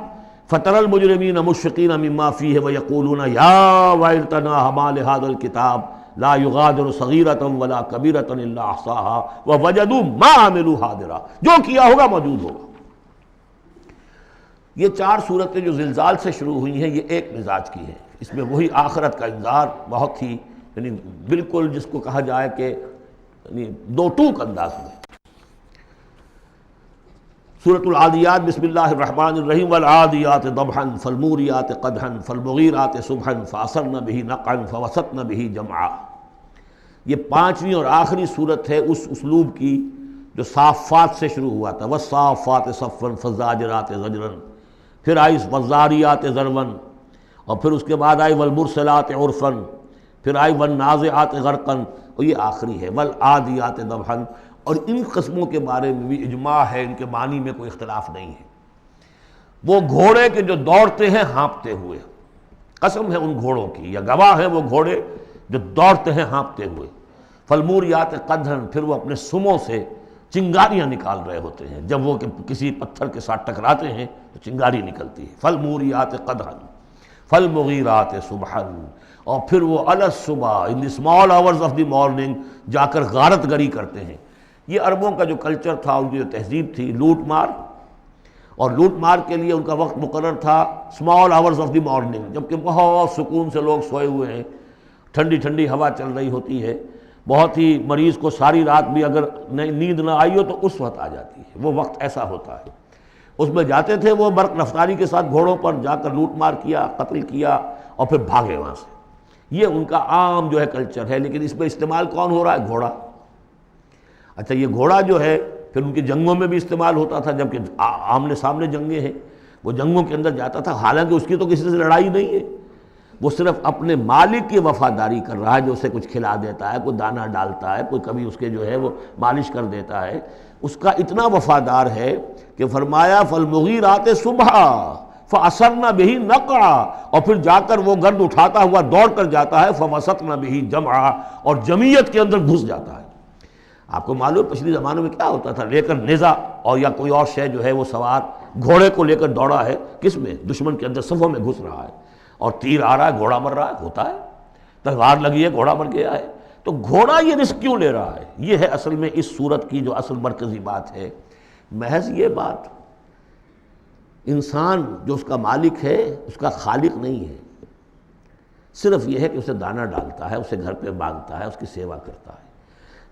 فَتَرَى الْمُجْرِمِينَ مُشْفِقِينَ مِمَّا فِيهِ وَيَقُولُونَ يَا وَيْلَتَنَا مَا لِهَذَا الْكِتَابِ لَا يُغَادِرُ صَغِيرَةً وَلَا كَبِيرَةً إِلَّا أَحْصَاهَا وَوَجَدُوا مَا عَمِلُوا حَاضِرًا، جو کیا ہوگا موجود ہوگا۔ یہ چار صورتیں جو زلزال سے شروع ہوئی ہیں یہ ایک مزاج کی ہیں، اس میں وہی آخرت کا انذار بہت ہی یعنی بالکل جس کو کہا جائے کہ یعنی دو ٹوک انداز میں۔ سورۃ العادیات، بسم اللہ الرحمن الرحیم، والعادیات ضبحا فالموریات قدحا فالمغیرات صبحا فاثرن به نقعا فوسطن به جمعا۔ یہ پانچویں اور آخری صورت ہے اس اسلوب کی جو صافات سے شروع ہوا تھا، والصافات صفا فالزاجرات زجرا، پھر آئی والزاریات ذروا، اور پھر اس کے بعد آئی والمرسلات عرفا، پھر آئی والنازعات غرقا، اور یہ آخری ہے والعادیات ضبحا۔ اور ان قسموں کے بارے میں بھی اجماع ہے، ان کے معنی میں کوئی اختلاف نہیں ہے۔ وہ گھوڑے کے جو دوڑتے ہیں ہانپتے ہوئے، قسم ہے ان گھوڑوں کی، یا گواہ ہیں وہ گھوڑے جو دوڑتے ہیں ہانپتے ہوئے۔ فالموریات قدحا، پھر وہ اپنے سموں سے چنگاریاں نکال رہے ہوتے ہیں، جب وہ کسی پتھر کے ساتھ ٹکراتے ہیں تو چنگاری نکلتی ہے۔ فالموریات قدحا فالمغیرات صبحا، اور پھر وہ الصبح in the small hours of the morning جا کر غارت گری کرتے ہیں۔ یہ عربوں کا جو کلچر تھا، ان کی جو تہذیب تھی، لوٹ مار، اور لوٹ مار کے لیے ان کا وقت مقرر تھا small hours of the morning, جبکہ بہت سکون سے لوگ سوئے ہوئے ہیں، ٹھنڈی ٹھنڈی ہوا چل رہی ہوتی ہے، بہت ہی مریض کو ساری رات بھی اگر نیند نہ آئی ہو تو اس وقت آ جاتی ہے، وہ وقت ایسا ہوتا ہے۔ اس میں جاتے تھے وہ برق رفتاری کے ساتھ گھوڑوں پر جا کر لوٹ مار کیا، قتل کیا، اور پھر بھاگے وہاں سے۔ یہ ان کا عام جو ہے کلچر ہے، لیکن اس میں استعمال کون ہو رہا ہے؟ گھوڑا۔ اچھا، یہ گھوڑا جو ہے پھر ان کی جنگوں میں بھی استعمال ہوتا تھا، جبکہ آمنے سامنے جنگیں ہیں، وہ جنگوں کے اندر جاتا تھا، حالانکہ اس کی تو کسی سے لڑائی نہیں ہے، وہ صرف اپنے مالک کی وفاداری کر رہا ہے، جو اسے کچھ کھلا دیتا ہے، کوئی دانہ ڈالتا ہے، کوئی کبھی اس کے جو ہے وہ مالش کر دیتا ہے، اس کا اتنا وفادار ہے کہ فرمایا فالمغیرات صبحا فاثرن به نقعا، اور پھر جا کر وہ گرد اٹھاتا ہوا دوڑ کر جاتا ہے، فوسطن به جمعا، اور جمعیت کے اندر گھس جاتا ہے۔ آپ کو معلوم پچھلی زمانوں میں کیا ہوتا تھا، لے کر نیزہ اور یا کوئی اور شے جو ہے وہ سوار گھوڑے کو لے کر دوڑا ہے، کس میں؟ دشمن کے اندر صفوں میں گھس رہا ہے، اور تیر آ رہا ہے، گھوڑا مر رہا ہے، ہوتا ہے، تلوار لگی ہے، گھوڑا مر گیا ہے۔ تو گھوڑا یہ رزق کیوں لے رہا ہے؟ یہ ہے اصل میں اس صورت کی جو اصل مرکزی بات ہے، محض یہ بات، انسان جو اس کا مالک ہے اس کا خالق نہیں ہے، صرف یہ ہے کہ اسے دانہ ڈالتا ہے، اسے گھر پہ باندھتا ہے، اس کی سیوا کرتا ہے۔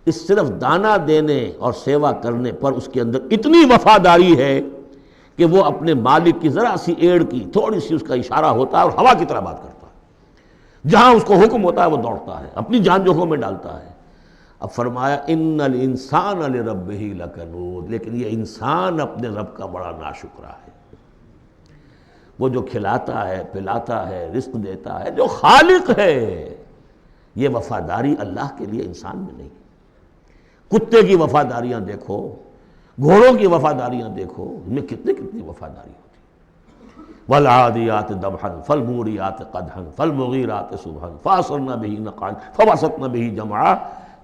اس صرف دانہ دینے اور سیوا کرنے پر اس کے اندر اتنی وفاداری ہے کہ وہ اپنے مالک کی ذرا سی ایڑ کی تھوڑی سی اس کا اشارہ ہوتا ہے اور ہوا کی طرح بات کرتا ہے، جہاں اس کو حکم ہوتا ہے وہ دوڑتا ہے، اپنی جان جوکھوں میں ڈالتا ہے۔ اب فرمایا ان الانسان لربہ لکنود، لیکن یہ انسان اپنے رب کا بڑا ناشکرا ہے۔ وہ جو کھلاتا ہے، پلاتا ہے، رزق دیتا ہے، جو خالق ہے، یہ وفاداری اللہ کے لیے انسان میں نہیں۔ کتے کی وفاداریاں دیکھو، گھوڑوں کی وفاداریاں دیکھو، ان میں کتنی وفاداری ہوتی ہے۔ والعادیات ضبحا فالموریات قدحا فالمغیرات صبحا فاثرن بہ نقعا فوسطن بہ جمعا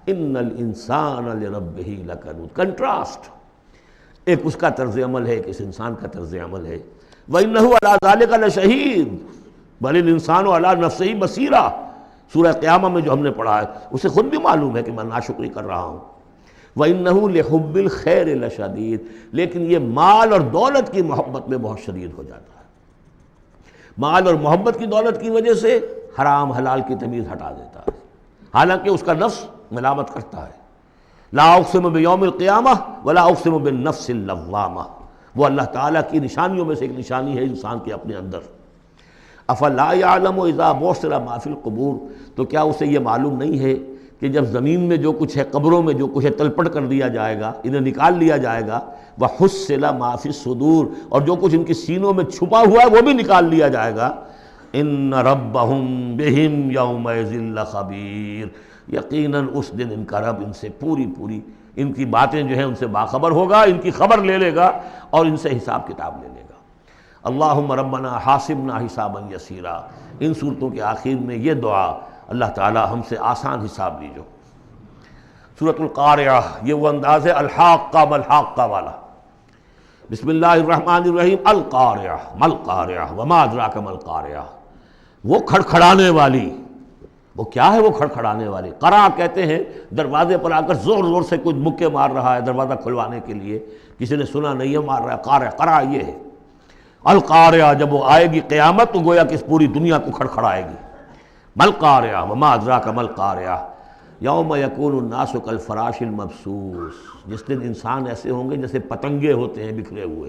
ان الانسان لربہ لکنود۔ کنٹراسٹ، ایک اس کا طرز عمل ہے، ایک اس انسان کا طرز عمل ہے۔ وَإِنَّهُ عَلَىٰ ذَلِكَ لَشَهِيدٌ بَلِ الْإِنسَانُ عَلَىٰ نَفْسِهِ بَصِيرًا، سورہ قیامہ میں جو ہم نے پڑھا ہے اسے خود بھی معلوم ہے کہ میں ناشکری کر رہا ہوں۔ وَإِنَّهُ لِحُبِّ الْخَيْرِ لَشَدِيدٌ، لیکن یہ مال اور دولت کی محبت میں بہت شدید ہو جاتا ہے، مال اور محبت کی دولت کی وجہ سے حرام حلال کی تمیز ہٹا دیتا ہے، حالانکہ اس کا نفس ملامت کرتا ہے۔ لا اقسم بیوم القیامہ ولا اقسم بالنفس اللوامہ، وہ اللہ تعالیٰ کی نشانیوں میں سے ایک نشانی ہے انسان کے اپنے اندر۔ افلا یعلم اذا بعثر ما فی القبور، تو کیا اسے یہ معلوم نہیں ہے کہ جب زمین میں جو کچھ ہے، قبروں میں جو کچھ ہے، تلپٹ کر دیا جائے گا، انہیں نکال لیا جائے گا، وحصل ما فی الصدور، اور جو کچھ ان کی سینوں میں چھپا ہوا ہے وہ بھی نکال لیا جائے گا۔ ان ربہم بہم یومئذ لخبیر، یقیناً اس دن ان کا رب ان سے پوری ان کی باتیں جو ہیں ان سے باخبر ہوگا، ان کی خبر لے لے گا اور ان سے حساب کتاب لے لے گا۔ اللہم ربنا حاسبنا حسابا یسیرا، ان صورتوں کے آخر میں یہ دعا، اللہ تعالی ہم سے آسان حساب لیجو۔ سورۃ القارعہ، یہ وہ انداز ہے الحاقہ ملحاقہ والا۔ بسم اللہ الرحمن الرحیم، القارعہ ملقارعہ وما ادراک ملقارعہ، وہ کھڑکھڑانے والی، وہ کیا ہے وہ کھڑکھڑانے والی؟ قرع کہتے ہیں دروازے پر آ کر زور زور سے کوئی مکے مار رہا ہے دروازہ کھلوانے کے لیے، کسی نے سنا نہیں ہے مار رہا ہے، قرع یہ ہے۔ القارعہ، جب وہ آئے گی قیامت تو گویا کہ اس پوری دنیا کو کھڑکھڑائے گی۔ ملقارعہ وما ادراک ملقارعہ، یوم یکون الناس کالفراش المبثوث، جس دن انسان ایسے ہوں گے جیسے پتنگے ہوتے ہیں بکھرے ہوئے۔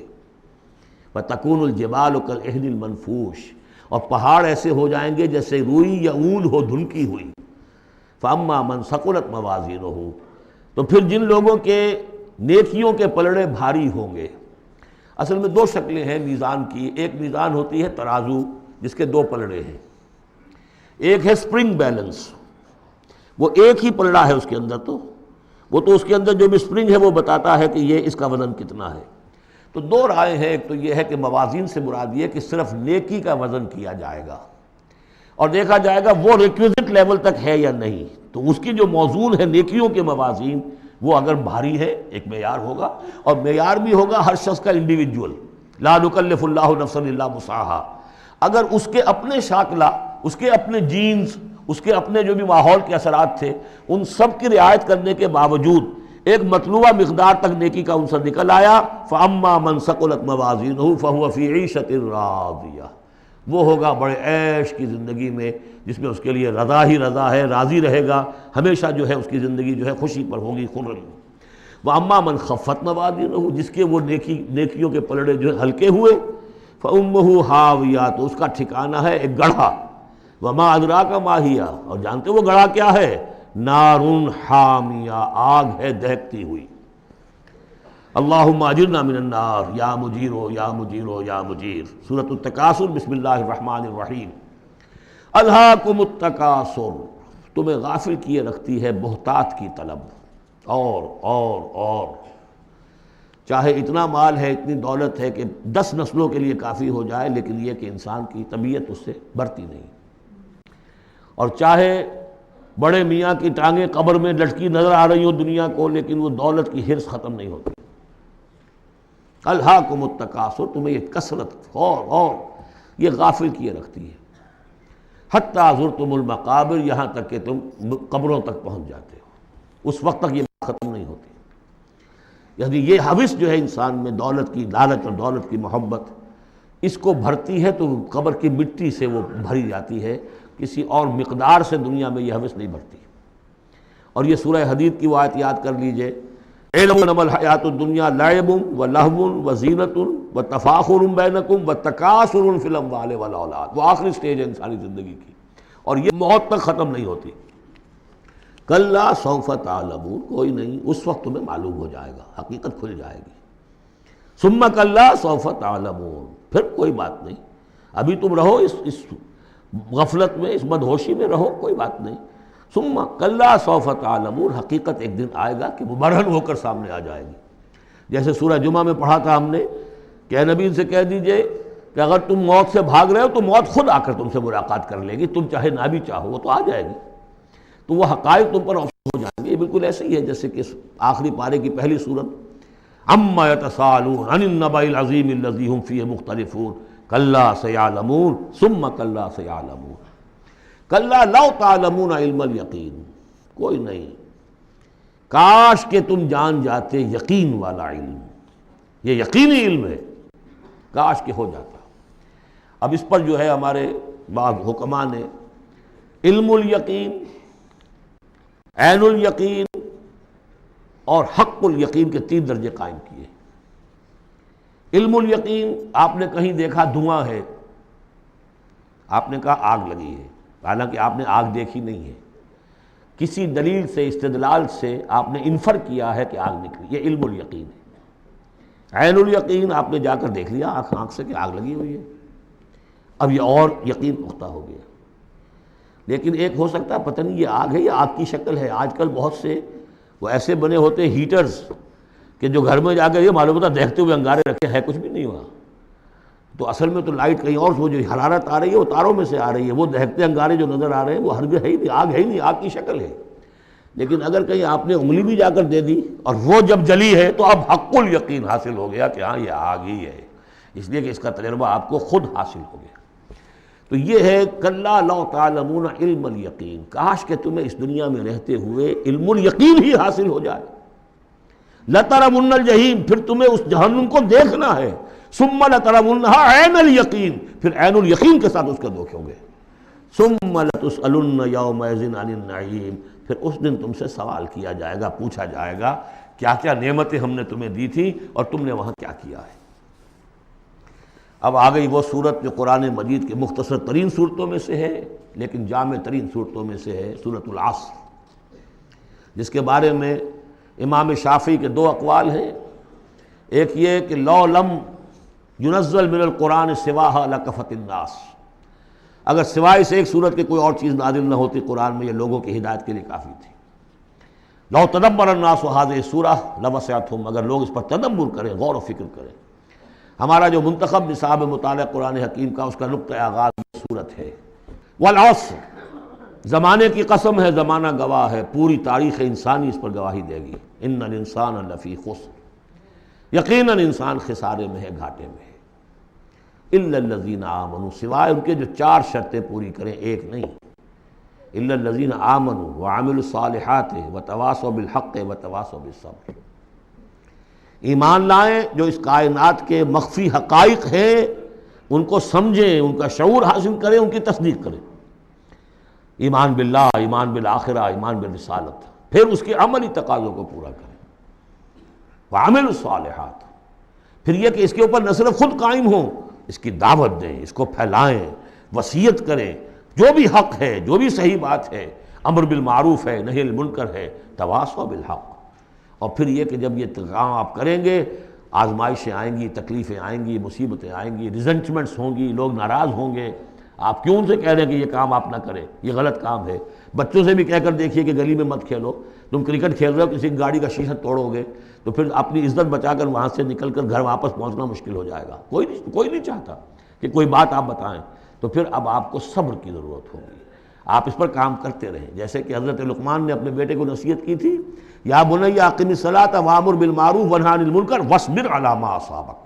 وتکون الجبال کالعہن المنفوش، اور پہاڑ ایسے ہو جائیں گے جیسے روئی یا اون ہو دھنکی ہوئی۔ فاما من ثقلت موازینہ، تو پھر جن لوگوں کے نیکیوں کے پلڑے بھاری ہوں گے۔ اصل میں دو شکلیں ہیں میزان کی، ایک میزان ہوتی ہے ترازو جس کے دو پلڑے ہیں، ایک ہے سپرنگ بیلنس، وہ ایک ہی پلڑا ہے اس کے اندر، تو وہ تو اس کے اندر جو بھی سپرنگ ہے وہ بتاتا ہے کہ یہ اس کا وزن کتنا ہے۔ تو دو رائے ہیں، ایک تو یہ ہے کہ موازین سے مراد یہ کہ صرف نیکی کا وزن کیا جائے گا اور دیکھا جائے گا وہ ریکویزٹ لیول تک ہے یا نہیں، تو اس کی جو موزون ہے نیکیوں کے موازین، وہ اگر بھاری ہے ایک معیار ہوگا، اور معیار بھی ہوگا ہر شخص کا انڈیویجول، لا نکلف اللہ نفسا الا وسعہا۔ اگر اس کے اپنے شاکلہ، اس کے اپنے جینز، اس کے اپنے جو بھی ماحول کے اثرات تھے، ان سب کی رعایت کرنے کے باوجود ایک مطلوبہ مقدار تک نیکی کا عنصر نکل آیا، فَأَمَّا مَنْ ثَقُلَتْ مَوَازِينُهُ فَهُوَ فِي عِيشَةٍ رَاضِيَةٍ، وہ ہوگا بڑے عیش کی زندگی میں جس میں اس کے لیے رضا ہی رضا ہے، راضی رہے گا، ہمیشہ جو ہے اس کی زندگی جو ہے خوشی پر ہوگی، خرم۔ وَأَمَّا مَنْ خَفَّتْ مَوَازِينُهُ، جس کے وہ نیکیوں کے پلڑے جو ہے ہلکے ہوئے، فَأُمُّهُ هَاوِيَةٌ، تو اس کا ٹھکانہ ہے ایک گڑھا۔ وَمَا أَدْرَاكَ مَا هِيَ، اور جانتے وہ گڑھا کیا ہے؟ نارٌ حامیہ، آگ ہے دہکتی ہوئی۔ اللہم اجرنا من النار، یا مجیرو یا مجیرو یا مجیر۔ سورۃ التکاثر، بسم اللہ الرحمن الرحیم۔ الہاکم التکاثر، تمہیں غافل کیے رکھتی ہے بہتات کی طلب، اور چاہے اتنا مال ہے، اتنی دولت ہے کہ 10 نسلوں کے لیے کافی ہو جائے، لیکن یہ کہ انسان کی طبیعت اس سے بڑھتی نہیں، اور چاہے بڑے میاں کی ٹانگیں قبر میں لٹکی نظر آ رہی ہوں دنیا کو، لیکن وہ دولت کی حرص ختم نہیں ہوتی۔ الہاکم التکاثر، تمہیں یہ کثرت اور یہ غافل کیے رکھتی ہے۔ حتیٰ زرتم المقابر، یہاں تک کہ تم قبروں تک پہنچ جاتے ہو، اس وقت تک یہ بات ختم نہیں ہوتی۔ یعنی یہ ہوس جو ہے انسان میں، دولت کی لالچ اور دولت کی محبت، اس کو بھرتی ہے تو قبر کی مٹی سے وہ بھری جاتی ہے، کسی اور مقدار سے دنیا میں یہ ہوس نہیں بھرتی۔ اور یہ سورہ حدید کی وہ آیت یاد کر لیجئے، اعلموا انما الحیات الدنیا لعب ولہو وزینۃ وتفاخر بینکم وتکاثر فی الاموال والاولاد۔ وہ آخری سٹیج ہے انسانی زندگی کی، اور یہ موت تک ختم نہیں ہوتی۔ کلا سوف تعلمون، کوئی نہیں، اس وقت تمہیں معلوم ہو جائے گا، حقیقت کھل جائے گی۔ ثم کلا سوف تعلمون، پھر کوئی بات نہیں، ابھی تم رہو اس غفلت میں، اس بدہوشی میں رہو، کوئی بات نہیں۔ ثم کلا سوف تعلمون، حقیقت ایک دن آئے گا کہ مبرہن ہو کر سامنے آ جائے گی۔ جیسے سورہ جمعہ میں پڑھا تھا ہم نے کہ اے نبی سے کہہ دیجئے کہ اگر تم موت سے بھاگ رہے ہو تو موت خود آ کر تم سے ملاقات کر لے گی، تم چاہے نہ بھی چاہو وہ تو آ جائے گی، تو وہ حقائق تم پر ہو جائیں گے۔ یہ بالکل ایسے ہی ہے جیسے کہ آخری پارے کی پہلی سورت، عما یتساءلون عن النبأ العظیم الذی ھم فیہ مختلفون کلا سیعلمون ثم کلا سیعلمون کلا لو تعلمون علم الیقین، کوئی نہیں، کاش کہ تم جان جاتے یقین والا علم، یہ یقینی علم ہے، کاش کہ ہو جاتا۔ اب اس پر جو ہے ہمارے بعض حکماء نے علم الیقین، عین الیقین اور حق الیقین کے 3 درجے قائم کیے۔ علم الیقین، آپ نے کہیں دیکھا دھواں ہے، آپ نے کہا آگ لگی ہے، حالانکہ آپ نے آگ دیکھی نہیں ہے، کسی دلیل سے، استدلال سے آپ نے انفر کیا ہے کہ آگ نکلی، یہ علم الیقین ہے۔ عین الیقین، آپ نے جا کر دیکھ لیا آنکھ سے کہ آگ لگی ہوئی ہے، اب یہ اور یقین پختہ ہو گیا۔ لیکن ایک ہو سکتا ہے پتہ نہیں یہ آگ ہے یا آگ کی شکل ہے۔ آج کل بہت سے وہ ایسے بنے ہوتے ہیٹرز کہ جو گھر میں جا کر یہ معلوم ہوتا دیکھتے ہوئے انگارے رکھے، ہے کچھ بھی نہیں وہاں، تو اصل میں تو لائٹ کہیں اور، وہ جو حرارت آ رہی ہے وہ تاروں میں سے آ رہی ہے، وہ دہکتے انگارے جو نظر آ رہے ہیں وہ ہرگز ہے ہی نہیں، آگ ہے ہی نہیں، آگ کی شکل ہے۔ لیکن اگر کہیں آپ نے انگلی بھی جا کر دے دی اور وہ جب جلی ہے تو اب حق الیقین حاصل ہو گیا کہ ہاں یہ آگ ہی ہے، اس لیے کہ اس کا تجربہ آپ کو خود حاصل ہو گیا۔ تو یہ ہے کلا لو تعلمون علم الیقین، کاش کہ تمہیں اس دنیا میں رہتے ہوئے علم الیقین ہی حاصل ہو جائے۔ لترون الجحیم، پھر تمہیں اس جہنم کو دیکھنا ہے، ثم لترونھا عین الیقین، پھر عین الیقین کے ساتھ اس کو دیکھو گے۔ ثم لتسألن یومئذ عن النعیم، پھر اس دن تم سے سوال کیا جائے گا، پوچھا جائے گا کیا کیا نعمتیں ہم نے تمہیں دی تھی اور تم نے وہاں کیا کیا ہے۔ اب آ گئی وہ صورت جو قرآن مجید کے مختصر ترین صورتوں میں سے ہے لیکن جامع ترین صورتوں میں سے ہے، سورۃ العصر، جس کے بارے میں امام شافعی کے 2 اقوال ہیں۔ ایک یہ کہ لو لم ینزل من القرآن سواہا لکفت الناس، اگر سوائے اس ایک صورت کے کوئی اور چیز نازل نہ ہوتی قرآن میں، یہ لوگوں کی ہدایت کے لیے کافی تھی۔ لو تدبر الناس هذه السورہ لوسعتهم، اگر لوگ اس پر تدبر کریں، غور و فکر کریں۔ ہمارا جو منتخب نصاب مطالعہ قرآن حکیم کا، اس کا نقطہ آغاز یہ صورت ہے۔ والعصر، زمانے کی قسم ہے، زمانہ گواہ ہے، پوری تاریخ انسانی اس پر گواہی دے گی۔ ان الانسان لفی خسر، یقیناً انسان خسارے میں ہے، گھاٹے میں ہے۔ الا الذین آمنوا، سوائے ان کے جو 4 شرطیں پوری کریں، ایک نہیں۔ الا الذین آمنوا وعملوا الصالحات وتواصوا بالحق وتواصوا بالصبر، ایمان لائیں جو اس کائنات کے مخفی حقائق ہیں ان کو سمجھیں، ان کا شعور حاصل کریں، ان کی تصدیق کریں۔ ایمان باللہ، ایمان بالآخرہ، ایمان بالرسالت، پھر اس کے عملی تقاضوں کو پورا کریں۔ وعملوا الصالحات، پھر یہ کہ اس کے اوپر نہ صرف خود قائم ہوں، اس کی دعوت دیں، اس کو پھیلائیں، وصیت کریں، جو بھی حق ہے، جو بھی صحیح بات ہے، امر بالمعروف ہے، نہی المنکر ہے، تواصوا بالحق۔ اور پھر یہ کہ جب یہ کام آپ کریں گے، آزمائشیں آئیں گی، تکلیفیں آئیں گی، مصیبتیں آئیں گی، ریزنٹمنٹس ہوں گی، لوگ ناراض ہوں گے، آپ کیوں ان سے کہہ رہے ہیں کہ یہ کام آپ نہ کریں، یہ غلط کام ہے۔ بچوں سے بھی کہہ کر دیکھیے کہ گلی میں مت کھیلو، تم کرکٹ کھیل رہے ہو، کسی گاڑی کا شیشہ توڑو گے تو پھر اپنی عزت بچا کر وہاں سے نکل کر گھر واپس پہنچنا مشکل ہو جائے گا۔ کوئی نہیں چاہتا کہ کوئی بات آپ بتائیں، تو پھر اب آپ کو صبر کی ضرورت ہوگی، آپ اس پر کام کرتے رہیں۔ جیسے کہ حضرت لقمان نے اپنے بیٹے کو نصیحت کی تھی، یا بنی اقم الصلاۃ وامر بالمعروف وانہی عن المنکر واصبر علی ما اصابک،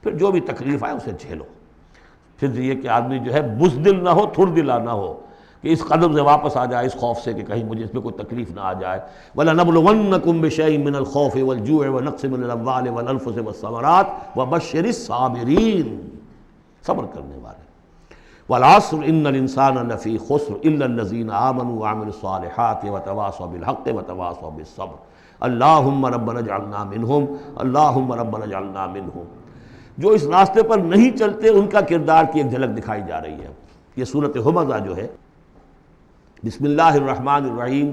پھر جو بھی تکلیف آئے اسے جھیلو، پھر یہ کہ آدمی جو ہے بزدل نہ ہو، تھڑ دلا نہ ہو، کہ اس قدم سے واپس آ جائے اس خوف سے کہ کہیں مجھے اس میں کوئی تکلیف نہ آ جائے۔ وَلَنَبْلُوَنَّكُمْ بِشَيْءٍ مِّنَ الْخَوْفِ وَالْجُوعِ وَنَقْصٍ مِّنَ الْأَمْوَالِ وَالْأَنفُسِ وَالثَّمَرَاتِ وَبَشِّرِ الصَّابِرِينَ، صبر کرنے والے۔ وَالْعَصْرِ إِنَّ الْإِنسَانَ لَفِي خُسْرٍ إِلَّا الَّذِينَ آمَنُوا وَعَمِلُوا الصَّالِحَاتِ وَتَوَاصَوْا بِالْحَقِّ وَتَوَاصَوْا بِالصَّبْرِ اللہم ربنا اجعلنا منہم، اللہم ربنا اجعلنا منہم۔ جو اس راستے پر نہیں چلتے ان کا کردار کی ایک جھلک دکھائی جا رہی ہے۔ یہ سورۃ ھمزہ جو ہے، بسم اللہ الرحمن الرحیم،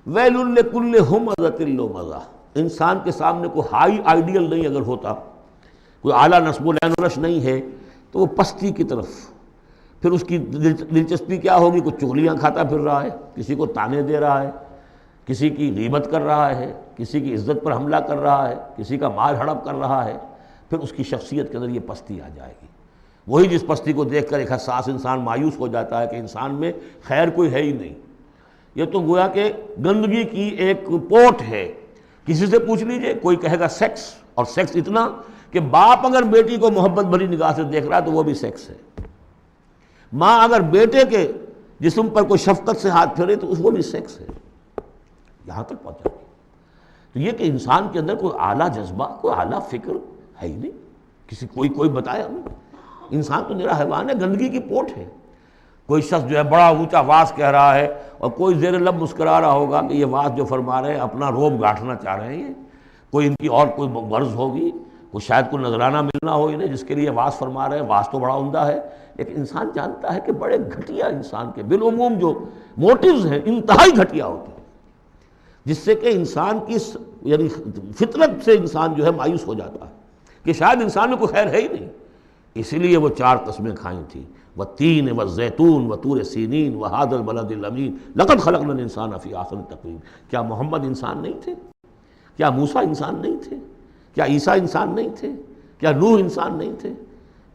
ویل لکل ھمزۃ لمزہ، انسان کے سامنے کوئی ہائی آئیڈیل نہیں اگر ہوتا، کوئی اعلیٰ نصب و لین و نش نہیں ہے، تو وہ پستی کی طرف، پھر اس کی دلچسپی کیا ہوگی؟ کوئی چغلیاں کھاتا پھر رہا ہے، کسی کو تانے دے رہا ہے، کسی کی غیبت کر رہا ہے، کسی کی عزت پر حملہ کر رہا ہے، کسی کا مال ہڑپ کر رہا ہے، پھر اس کی شخصیت کے اندر یہ پستی آ جائے گی۔ وہی جس پستی کو دیکھ کر ایک حساس انسان مایوس ہو جاتا ہے کہ انسان میں خیر کوئی ہے ہی نہیں، یہ تو گویا کہ گندگی کی ایک پوٹ ہے۔ کسی سے پوچھ لیجئے، کوئی کہے گا سیکس، اور سیکس اتنا کہ باپ اگر بیٹی کو محبت بھری نگاہ سے دیکھ رہا ہے تو وہ بھی سیکس ہے، ماں اگر بیٹے کے جسم پر کوئی شفقت سے ہاتھ پھیرے تو وہ بھی سیکس ہے، یہاں تک پہنچا گیا۔ تو یہ کہ انسان کے اندر کوئی اعلیٰ جذبہ، کوئی اعلیٰ فکر ہے ہی نہیں، کسی کوئی بتایا ہمیں، انسان تو میرا حیوان ہے، گندگی کی پوٹ ہے۔ کوئی شخص جو ہے بڑا اونچا واز کہہ رہا ہے اور کوئی زیر لب مسکرا رہا ہوگا کہ یہ واز جو فرما رہے ہیں اپنا روب گاٹھنا چاہ رہے ہیں، کوئی ان کی اور کوئی غرض ہوگی، کوئی شاید کوئی نذرانہ ملنا ہو انہیں جس کے لیے واز فرما رہے ہیں۔ واز تو بڑا عمدہ ہے، لیکن انسان جانتا ہے کہ بڑے گھٹیا انسان کے بالعموم جو موٹیوز ہیں انتہائی گھٹیا ہوتے ہیں، جس سے کہ انسان کی یعنی فطرت سے انسان جو ہے مایوس ہو جاتا ہے کہ شاید انسان میں کوئی خیر ہے ہی نہیں۔ اسی لیے وہ 4 قسمیں کھائیں تھیں، والتین والزیتون وطور سینین وہذا البلد الامین لقد خلقنا الانسان فی احسن تقویم۔ کیا محمد انسان نہیں تھے؟ کیا موسیٰ انسان نہیں تھے؟ کیا عیسیٰ انسان نہیں تھے؟ کیا نوح انسان نہیں تھے؟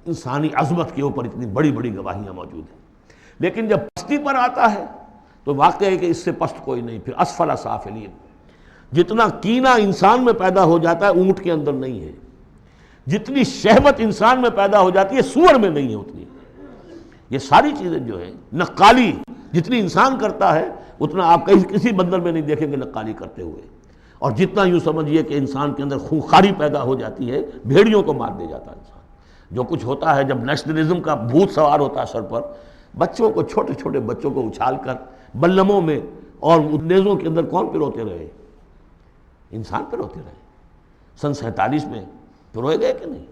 انسانی عظمت کے اوپر اتنی بڑی بڑی گواہیاں موجود ہیں، لیکن جب پستی پر آتا ہے تو واقع ہے کہ اس سے پست کوئی نہیں۔ پھر اسفل سافلین، جتنا کینہ انسان میں پیدا ہو جاتا ہے اونٹ کے اندر نہیں ہے، جتنی شہوت انسان میں پیدا ہو جاتی ہے سور میں نہیں ہے اتنی۔ یہ ساری چیزیں جو ہیں، نقالی جتنی انسان کرتا ہے اتنا آپ کسی بندر میں نہیں دیکھیں گے نقالی کرتے ہوئے، اور جتنا یوں سمجھیے کہ انسان کے اندر خونخواری پیدا ہو جاتی ہے، بھیڑیوں کو مار دے جاتا ہے انسان۔ جو کچھ ہوتا ہے جب نیشنلزم کا بھوت سوار ہوتا ہے سر پر، بچوں کو، چھوٹے چھوٹے بچوں کو اچھال کر بلموں میں اور نیزوں کے اندر کون پروتے رہے؟ انسان پروتے رہے۔ سن 47 میں پروئے گئے کہ نہیں؟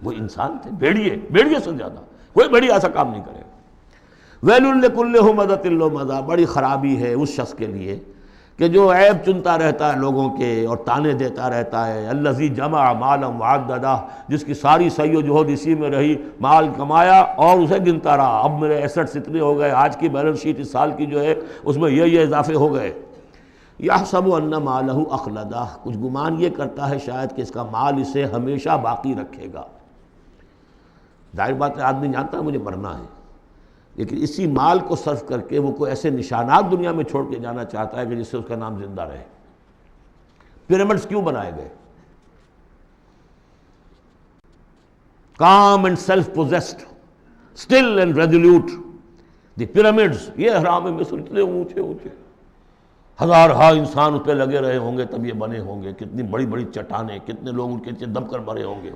وہ انسان تھے، بھیڑیے سے زیادہ، کوئی بھیڑیا ایسا کام نہیں کرے گا۔ ویل لکل ھمزۃ لمزہ، بڑی خرابی ہے اس شخص کے لیے کہ جو عیب چنتا رہتا ہے لوگوں کے اور تانے دیتا رہتا ہے۔ الذی جمع مالا وعددہ، جس کی ساری سعی و جہد اسی میں رہی، مال کمایا اور اسے گنتا رہا، اب میرے ایسٹس اتنے ہو گئے، آج کی بیلنس شیٹ اس سال کی جو ہے اس میں یہ اضافے ہو گئے۔ یحسب ان مالہ اخلدہ، کچھ گمان یہ کرتا ہے شاید کہ اس کا مال اسے ہمیشہ باقی رکھے گا۔ ظاہر بات ہے آدمی جانتا ہے مجھے مرنا ہے، لیکن اسی مال کو صرف کر کے وہ کوئی ایسے نشانات دنیا میں چھوڑ کے جانا چاہتا ہے کہ جس سے اس کا نام زندہ رہے۔ پیرامڈز کیوں بنائے گئے؟ calm and self-possessed, still and resolute. The pyramids، یہ اہرام مصر اتنے اونچے اونچے، ہزارہا انسان اس پہ لگے رہے ہوں گے تب یہ بنے ہوں گے، کتنی بڑی بڑی چٹانیں، کتنے لوگ ان کے نیچے دب کر مرے ہوں گے۔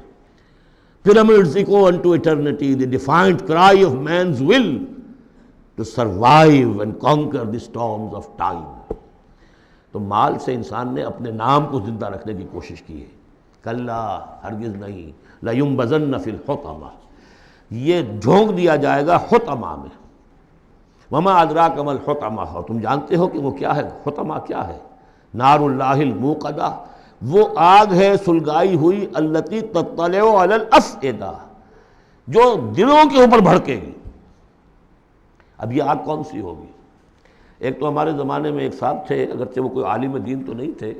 Pyramids echo unto eternity, the defiant cry of man's will to survive and conquer the storms of time۔ تو مال سے انسان نے اپنے نام کو زندہ رکھنے کی کوشش کی ہے۔ کلا، ہرگز نہیں، لَيُنبَذَنَّ فِي الْحُطَمَةِ، یہ جھونک دیا جائے گا حطمہ میں۔ وَمَا أَدْرَاكَ مَا الْحُطَمَةُ، اور تم جانتے ہو کہ وہ کیا ہے؟ حطمہ کیا ہے؟ نار اللہ الموقدہ، وہ آگ ہے سلگائی ہوئی، التی تطلع علی الافئدہ، جو دلوں کے اوپر بھڑکے گی۔ اب یہ آگ کون سی ہوگی؟ ایک تو ہمارے زمانے میں ایک صاحب تھے، اگرچہ وہ کوئی عالم دین تو نہیں تھے،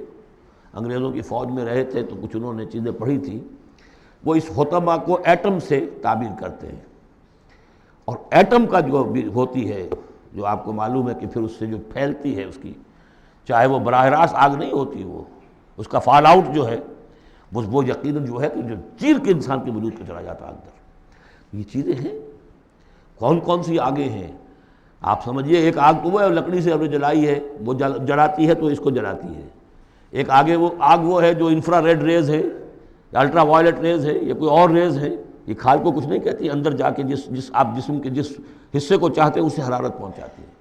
انگریزوں کی فوج میں رہے تھے تو کچھ انہوں نے چیزیں پڑھی تھیں، وہ اس حطمہ کو ایٹم سے تعبیر کرتے ہیں، اور ایٹم کا جو ہوتی ہے، جو آپ کو معلوم ہے کہ پھر اس سے جو پھیلتی ہے اس کی، چاہے وہ براہ راست آگ نہیں ہوتی، وہ اس کا فال آؤٹ جو ہے وہ یقیناً جو ہے کہ جو چیر کے انسان کے وجود کو چلا جاتا ہے اندر۔ یہ چیزیں ہیں کون کون سی آگیں ہیں؟ آپ سمجھیے ایک آگ تو وہ ہے لکڑی سے ہم نے جلائی ہے، وہ جلاتی ہے تو اس کو جلاتی ہے. ایک آگ وہ ہے جو انفرا ریڈ ریز ہے یا الٹرا وائلٹ ریز ہے یا کوئی اور ریز ہے. یہ کھال کو کچھ نہیں کہتی، اندر جا کے جس آپ جسم کے جس حصے کو چاہتے ہیں اسے حرارت پہنچاتی ہے.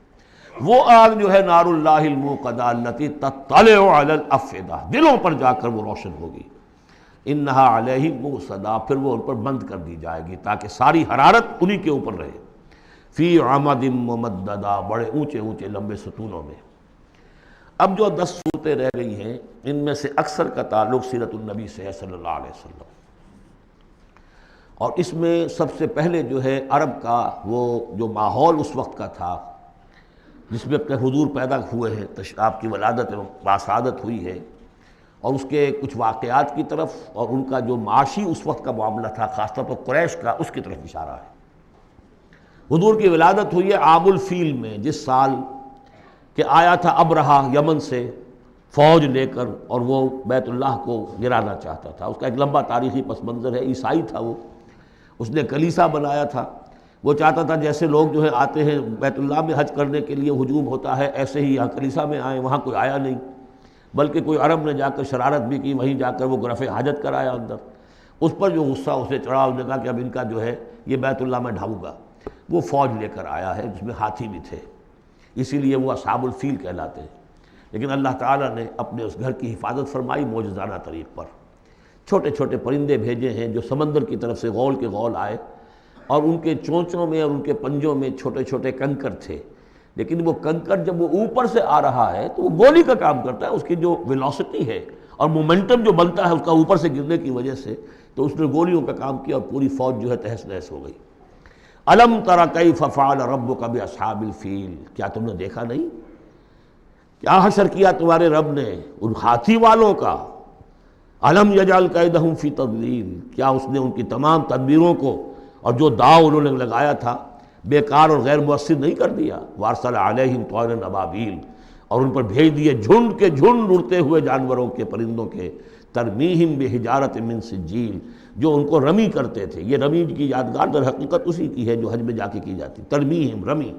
وہ آگ جو ہے نار اللہ الموقدہ التی تطلع علی الافئدہ، دلوں پر جا کر وہ روشن ہوگی. انہا علیہم موصدہ، پھر وہ ان پر بند کر دی جائے گی تاکہ ساری حرارت انہی کے اوپر رہے. فی عمد ممددہ، بڑے اونچے اونچے لمبے ستونوں میں. اب جو 10 صورتیں رہ گئی ہیں ان میں سے اکثر کا تعلق سیرت النبی سے ہے صلی اللہ علیہ وسلم. اور اس میں سب سے پہلے جو ہے عرب کا وہ جو ماحول اس وقت کا تھا جس میں اپنے حضور پیدا ہوئے ہیں، آپ کی ولادت باسعادت ہوئی ہے، اور اس کے کچھ واقعات کی طرف اور ان کا جو معاشی اس وقت کا معاملہ تھا خاص طور پر قریش کا، اس کی طرف اشارہ ہے. حضور کی ولادت ہوئی ہے عام الفیل میں، جس سال کہ آیا تھا ابرہہ یمن سے فوج لے کر اور وہ بیت اللہ کو گرانا چاہتا تھا. اس کا ایک لمبا تاریخی پس منظر ہے. عیسائی تھا وہ، اس نے کلیسا بنایا تھا. وہ چاہتا تھا جیسے لوگ جو ہے آتے ہیں بیت اللہ میں حج کرنے کے لیے ہجوم ہوتا ہے، ایسے ہی یہاں کلیسا میں آئیں. وہاں کوئی آیا نہیں، بلکہ کوئی عرب نے جا کر شرارت بھی کی، وہیں جا کر وہ رفع حاجت کرایا اندر. اس پر جو غصہ اسے چڑھا، اس نے کہا کہ اب ان کا جو ہے یہ بیت اللہ میں ڈھاؤں گا. وہ فوج لے کر آیا ہے جس میں ہاتھی بھی تھے، اسی لیے وہ اصحاب الفیل کہلاتے ہیں. لیکن اللہ تعالیٰ نے اپنے اس گھر کی حفاظت فرمائی معجزانہ طریق پر. چھوٹے چھوٹے پرندے بھیجے ہیں جو سمندر کی طرف سے غول کے غول آئے، اور ان کے چونچوں میں اور ان کے پنجوں میں چھوٹے چھوٹے کنکر تھے. لیکن وہ کنکر جب وہ اوپر سے آ رہا ہے تو وہ گولی کا کام کرتا ہے. اس کی جو ویلوسٹی ہے اور مومنٹم جو بنتا ہے اس کا اوپر سے گرنے کی وجہ سے، تو اس نے گولیوں کا کام کیا اور پوری فوج جو ہے تہس نہس ہو گئی. الم تر کیف فعل ربک باصحاب الفیل، کیا تم نے دیکھا نہیں کیا حشر کیا تمہارے رب نے ان ہاتھی والوں کا. الم یجعل کیدہم فی تضلیل، کیا اس نے ان کی تمام تدبیروں کو اور جو داؤ انہوں نے لگایا تھا بیکار اور غیر مؤثر نہیں کر دیا. وارسل علیہم طیرا ابابیل، اور ان پر بھیج دیے جھنڈ کے جھنڈ اڑتے ہوئے جانوروں کے، پرندوں کے. ترمیہم بحجارۃ من سجیل، جو ان کو رمی کرتے تھے. یہ رمی کی یادگار در حقیقت اسی کی ہے جو حج میں جا کے کی جاتی. ترمیہم رمی،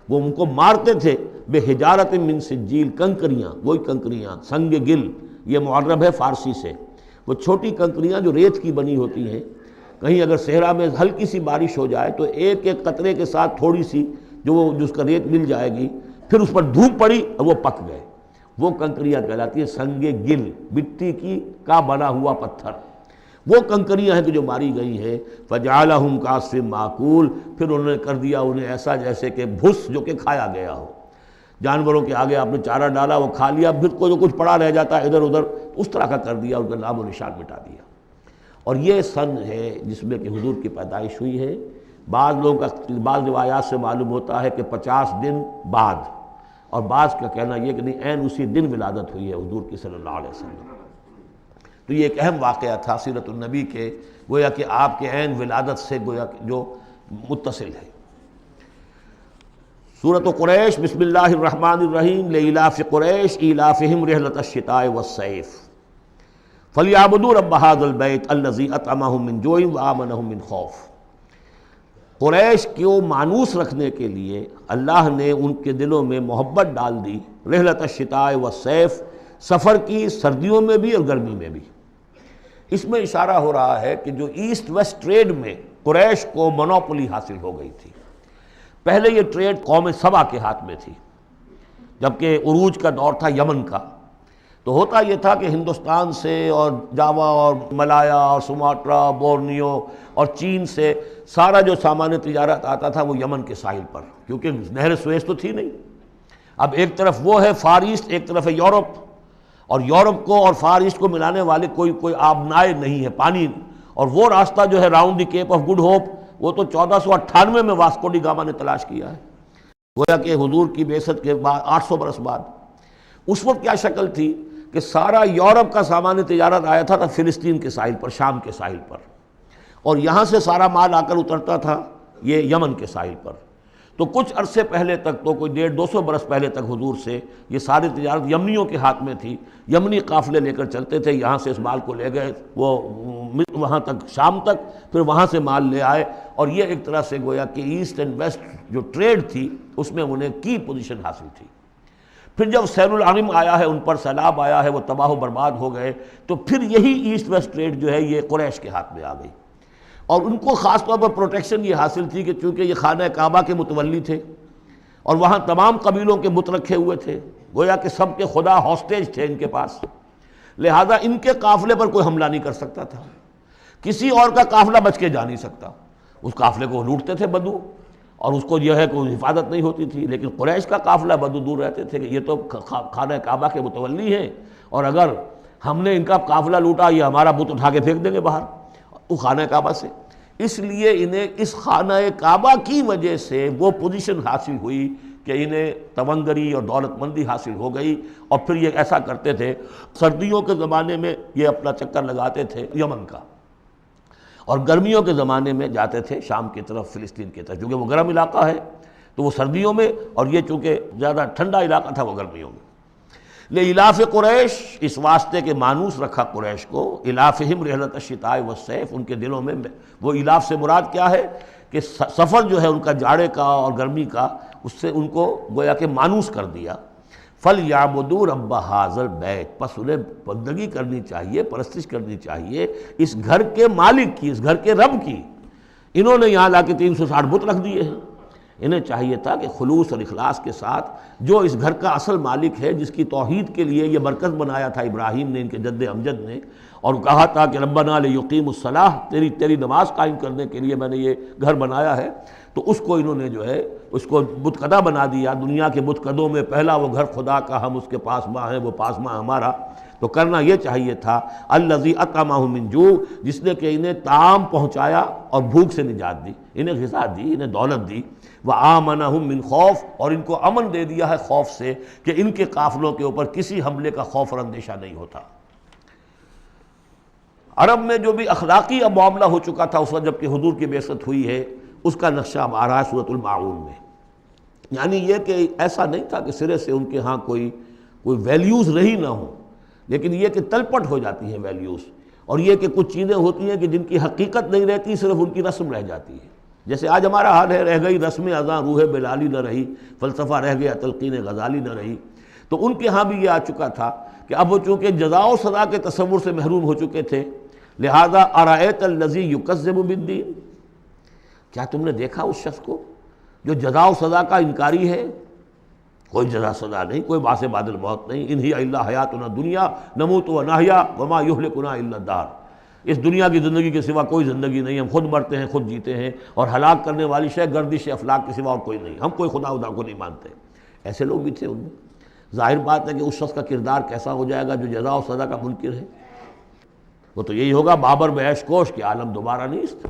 وہ ان کو مارتے تھے. بحجارۃ من سجیل، کنکریاں، وہی کنکریاں سنگ گل، یہ معرب ہے فارسی سے. وہ چھوٹی کنکریاں جو ریت کی بنی ہوتی ہیں. کہیں اگر صحرا میں ہلکی سی بارش ہو جائے تو ایک ایک قطرے کے ساتھ تھوڑی سی جو اس کا ریت مل جائے گی، پھر اس پر دھوپ پڑی اور وہ پک گئے. وہ کنکریاں کہلاتی ہیں سنگ گل، مٹی کی کا بنا ہوا پتھر. وہ کنکریاں ہیں کہ جو ماری گئی ہیں. فجعلہم کعصف معقول، پھر انہوں نے کر دیا انہیں ایسا جیسے کہ بھس جو کہ کھایا گیا ہو. جانوروں کے آگے آپ نے چارہ ڈالا، وہ کھا لیا، پھر کو جو کچھ پڑا رہ جاتا ہے ادھر ادھر، اس طرح کا کر دیا، ان کا نام و نشان مٹا دیا. اور یہ سن ہے جس میں کہ حضور کی پیدائش ہوئی ہے. بعض لوگوں کا بعض روایات سے معلوم ہوتا ہے کہ 50 دن بعد، اور بعض کا کہنا یہ کہ نہیں عین اسی دن ولادت ہوئی ہے حضور کی صلی اللہ علیہ وسلم. تو یہ ایک اہم واقعہ تھا سیرت النبی کے، گویا کہ آپ کے عین ولادت سے گویا کہ جو متصل ہے. سورۃ قریش، بسم اللہ الرحمن الرحیم. لإلاف قریش إیلافہم رحلۃ الشتاء والصیف فلیعبدوا رب ھذا البیت الذی اطعمہم من جوع وآمنہم من خوف. قریش کو مانوس رکھنے کے لیے اللہ نے ان کے دلوں میں محبت ڈال دی. رحلۃ الشتاء والصیف، سفر کی سردیوں میں بھی اور گرمی میں بھی. اس میں اشارہ ہو رہا ہے کہ جو ایسٹ ویسٹ ٹریڈ میں قریش کو مونوپولی حاصل ہو گئی تھی. پہلے یہ ٹریڈ قوم سبا کے ہاتھ میں تھی، جبکہ عروج کا دور تھا یمن کا. تو ہوتا یہ تھا کہ ہندوستان سے اور جاوا اور ملایا اور سماٹرا، بورنیو اور چین سے سارا جو سامان تجارت آتا تھا وہ یمن کے ساحل پر، کیونکہ نہر سویس تو تھی نہیں. اب ایک طرف وہ ہے فار ایسٹ، ایک طرف ہے یورپ، اور یورپ کو اور فار ایسٹ کو ملانے والے کوئی آبنائے نہیں ہے، پانی. اور وہ راستہ جو ہے round the Cape of Good Hope, وہ تو 1498 میں واسکو ڈی گاما نے تلاش کیا ہے، گویا کہ حضور کی بعثت کے بعد 800 برس بعد. اس وقت کیا شکل تھی کہ سارا یورپ کا سامان تجارت آیا تھا فلسطین کے ساحل پر، شام کے ساحل پر، اور یہاں سے سارا مال آ کر اترتا تھا یہ یمن کے ساحل پر. تو کچھ عرصے پہلے تک، تو کوئی 150-200 برس پہلے تک حضور سے یہ ساری تجارت یمنیوں کے ہاتھ میں تھی. یمنی قافلے لے کر چلتے تھے، یہاں سے اس مال کو لے گئے، وہ وہاں تک شام تک، پھر وہاں سے مال لے آئے، اور یہ ایک طرح سے گویا کہ ایسٹ اینڈ ویسٹ جو ٹریڈ تھی اس میں انہیں کی پوزیشن حاصل تھی۔ پھر جب سیل العرم آیا ہے، ان پر سیلاب آیا ہے، وہ تباہ و برباد ہو گئے، تو پھر یہی ایسٹ ویسٹ ٹریڈ جو ہے یہ قریش کے ہاتھ میں آ گئی، اور ان کو خاص طور پر پروٹیکشن یہ حاصل تھی کہ چونکہ یہ خانہ کعبہ کے متولی تھے اور وہاں تمام قبیلوں کے بت رکھے ہوئے تھے، گویا کہ سب کے خدا ہاسٹیج تھے ان کے پاس، لہذا ان کے قافلے پر کوئی حملہ نہیں کر سکتا تھا، کسی اور کا قافلہ بچ کے جا نہیں سکتا، اس قافلے کو لوٹتے تھے بدو، اور اس کو یہ ہے کوئی حفاظت نہیں ہوتی تھی، لیکن قریش کا قافلہ بدو دور رہتے تھے کہ یہ تو خانہ کعبہ کے متولی ہیں، اور اگر ہم نے ان کا قافلہ لوٹا یہ ہمارا بت اٹھا کے پھینک دیں گے باہر وہ خانہ کعبہ سے۔ اس لیے انہیں اس خانہ کعبہ کی وجہ سے وہ پوزیشن حاصل ہوئی کہ انہیں تونگری اور دولت مندی حاصل ہو گئی، اور پھر یہ ایسا کرتے تھے، سردیوں کے زمانے میں یہ اپنا چکر لگاتے تھے یمن کا، اور گرمیوں کے زمانے میں جاتے تھے شام کی طرف، فلسطین کی طرف، کیونکہ وہ گرم علاقہ ہے تو وہ سردیوں میں، اور یہ چونکہ زیادہ ٹھنڈا علاقہ تھا وہ گرمیوں میں۔ لإلاف قریش، اس واسطے کے مانوس رکھا قریش کو، الافہم رحلۃ الشتاء والصیف، ان کے دلوں میں وہ الاف سے مراد کیا ہے کہ سفر جو ہے ان کا جاڑے کا اور گرمی کا، اس سے ان کو گویا کہ مانوس کر دیا۔ فَلْيَعْبُدُوا رَبَّ هَٰذَا الْبَيْتِ، پس انہیں بندگی کرنی چاہیے، پرستش کرنی چاہیے اس گھر کے مالک کی، اس گھر کے رب کی۔ انہوں نے یہاں لا کے 360 بت رکھ دیے ہیں، انہیں چاہیے تھا کہ خلوص اور اخلاص کے ساتھ جو اس گھر کا اصل مالک ہے، جس کی توحید کے لیے یہ مرکز بنایا تھا ابراہیم نے، ان کے جد امجد نے، اور کہا تھا کہ ربنا لیقیموا الصلاۃ، تیری نماز قائم کرنے کے لیے میں نے یہ گھر بنایا ہے، تو اس کو انہوں نے جو ہے اس کو بت قدہ بنا دیا۔ دنیا کے بت قدوں میں پہلا وہ گھر خدا کا، ہم اس کے پاسباں ہیں، وہ پاسباں ہمارا۔ تو کرنا یہ چاہیے تھا الذی اطعمہم من جوع، جس نے کہ انہیں طعام پہنچایا اور بھوک سے نجات دی، انہیں غذا دی، انہیں دولت دی، وآمنہم من خوف، اور ان کو امن دے دیا ہے خوف سے کہ ان کے قافلوں کے اوپر کسی حملے کا خوف اور اندیشہ نہیں ہوتا۔ عرب میں جو بھی اخلاقی اب معاملہ ہو چکا تھا اس وقت جب کہ حضور کی بعثت ہوئی ہے، اس کا نقشہ اب آ رہا ہے سورۃ الماعون میں۔ یعنی یہ کہ ایسا نہیں تھا کہ سرے سے ان کے ہاں کوئی ویلیوز رہی نہ ہوں، لیکن یہ کہ تلپٹ ہو جاتی ہیں ویلیوز، اور یہ کہ کچھ چیزیں ہوتی ہیں کہ جن کی حقیقت نہیں رہتی، صرف ان کی رسم رہ جاتی ہے۔ جیسے آج ہمارا حال ہے، رہ گئی رسم اذاں روح بلالی نہ رہی، فلسفہ رہ گیا تلقین غزالی نہ رہی۔ تو ان کے ہاں بھی یہ آ چکا تھا کہ اب وہ چونکہ جزا و سزا کے تصور سے محروم ہو چکے تھے، لہذا ارأیت الذی یکذب بالدین، کیا تم نے دیکھا اس شخص کو جو جزا و سزا کا انکاری ہے؟ کوئی جزا سزا نہیں، کوئی باعث بعد الموت نہیں، ان ہی الا حیاتنا الدنیا نموت و نحیا وما یہلکنا الا الدہر، اس دنیا کی زندگی کے سوا کوئی زندگی نہیں، ہم خود مرتے ہیں خود جیتے ہیں، اور ہلاک کرنے والی شے گردش افلاک کے سوا اور کوئی نہیں، ہم کوئی خدا کو نہیں مانتے۔ ایسے لوگ بھی تھے ان میں۔ ظاہر بات ہے کہ اس شخص کا کردار کیسا ہو جائے گا جو جزا و سزا کا منکر ہے؟ وہ تو یہی ہوگا بابر بعیش کوش کہ عالم دوبارہ نہیں است،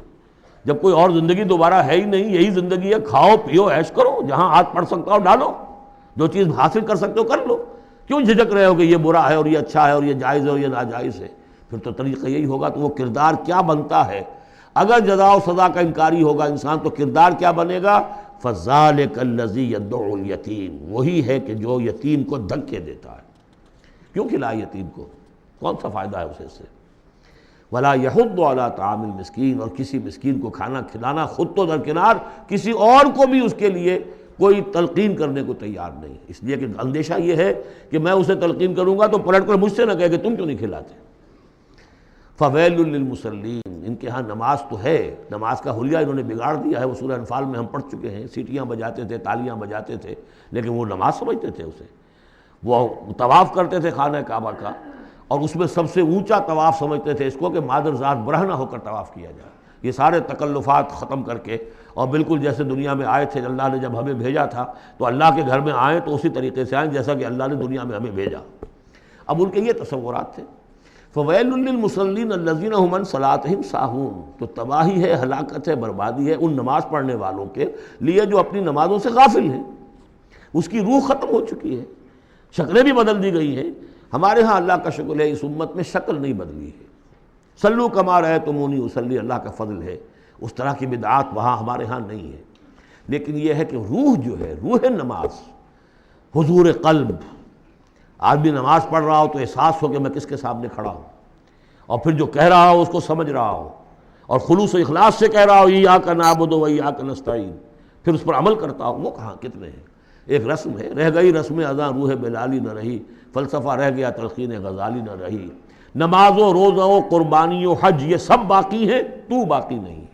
جب کوئی اور زندگی دوبارہ ہے ہی نہیں، یہی زندگی ہے، کھاؤ پیو عیش کرو، جہاں ہاتھ پڑ سکتا ہو ڈالو، جو چیز حاصل کر سکتے ہو کر لو، کیوں جھجک رہے ہو کہ یہ برا ہے اور یہ اچھا ہے اور یہ جائز ہے اور یہ ناجائز ہے؟ پھر تو طریقہ یہی ہوگا۔ تو وہ کردار کیا بنتا ہے اگر جزا و سزا کا انکاری ہوگا انسان، تو کردار کیا بنے گا؟ فَذَلِكَ الَّذِي يَدُعُّ الْيَتِيمَ، وہی ہے کہ جو یتیم کو دھکے دیتا ہے۔ کیوں کھلائے یتیم کو؟ کون سا فائدہ ہے اسے سے؟ وَلَا يَحُضُّ عَلَىٰ طَعَامِ الْمِسْكِينِ، اور کسی مسکین کو کھانا کھلانا خود تو درکنار، کسی اور کو بھی اس کے لیے کوئی تلقین کرنے کو تیار نہیں، اس لیے کہ اندیشہ یہ ہے کہ میں اسے تلقین کروں گا تو پلٹ کر مجھ سے نہ کہے کہ تم کیوں نہیں کھلاتے۔ فَوَيْلٌ لِّلْمُصَلِّينَ، ان کے ہاں نماز تو ہے، نماز کا حلیہ انہوں نے بگاڑ دیا ہے، وہ سورہ انفال میں ہم پڑھ چکے ہیں، سیٹیاں بجاتے تھے، تالیاں بجاتے تھے، لیکن وہ نماز سمجھتے تھے اسے، وہ طواف کرتے تھے خانہ کعبہ کا، اور اس میں سب سے اونچا طواف سمجھتے تھے اس کو کہ مادر ذات برہنہ ہو کر طواف کیا جائے، یہ سارے تکلفات ختم کر کے، اور بالکل جیسے دنیا میں آئے تھے، اللہ نے جب ہمیں بھیجا تھا تو اللہ کے گھر میں آئیں تو اسی طریقے سے آئیں جیسا کہ اللہ نے دنیا میں ہمیں بھیجا۔ اب ان کے یہ تصورات تھے۔ فَوَيْلٌ لِّلْمُصَلِّينَ الَّذِينَ هُمْ عَنْ صَلَاتِهِمْ سَاهُونَ، تو تباہی ہے، ہلاکت ہے، بربادی ہے ان نماز پڑھنے والوں کے لیے جو اپنی نمازوں سے غافل ہیں، اس کی روح ختم ہو چکی ہے، شکلیں بھی بدل دی گئی ہیں۔ ہمارے ہاں اللہ کا شکر ہے اس امت میں شکل نہیں بدلی ہے، صلو کما رأیتمونی اصلی، اللہ کا فضل ہے، اس طرح کی بدعات وہاں ہمارے ہاں نہیں ہے، لیکن یہ ہے کہ روح جو ہے، روح نماز، حضور قلب، آدمی نماز پڑھ رہا ہو تو احساس ہو کہ میں کس کے سامنے کھڑا ہوں، اور پھر جو کہہ رہا ہو اس کو سمجھ رہا ہو اور خلوص و اخلاص سے کہہ رہا ہو ایاک نعبد و ایاک نستعین، پھر اس پر عمل کرتا ہو، وہ کہاں کتنے ہیں؟ ایک رسم ہے، رہ گئی رسم اذاں روح بلالی نہ رہی، فلسفہ رہ گیا تلقین غزالی نہ رہی، نماز و روزہ و قربانی و حج یہ سب باقی ہیں، تو باقی نہیں ہے۔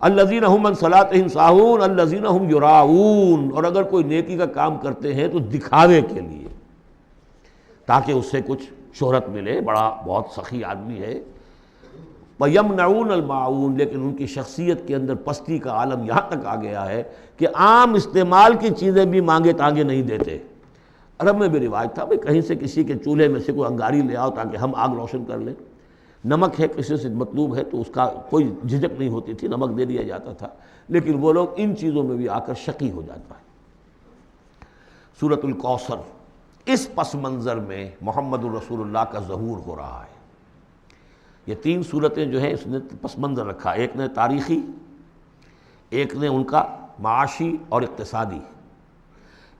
الذین هم عن صلاتهم ساہون الذین هم یراؤون، اور اگر کوئی نیکی کا کام کرتے ہیں تو دکھاوے کے لیے، تاکہ اس سے کچھ شہرت ملے، بڑا بہت سخی آدمی ہے۔ وَيَمْنَعُونَ الْمَاعُونَ، لیکن ان کی شخصیت کے اندر پستی کا عالم یہاں تک آ گیا ہے کہ عام استعمال کی چیزیں بھی مانگے تانگے نہیں دیتے۔ عرب میں بھی رواج تھا بھئی کہیں سے کسی کے چولہے میں سے کوئی انگاری لے آؤ تاکہ ہم آگ روشن کر لیں، نمک ہے کسی سے مطلوب ہے تو اس کا کوئی جھجک نہیں ہوتی تھی، نمک دے دیا جاتا تھا، لیکن وہ لوگ ان چیزوں میں بھی آ کر شقی ہو جاتا ہے۔ سورۃ الکوثر، اس پس منظر میں محمد الرسول اللہ کا ظہور ہو رہا ہے۔ یہ تین صورتیں جو ہیں اس نے پس منظر رکھا، ایک نے تاریخی، ایک نے ان کا معاشی اور اقتصادی،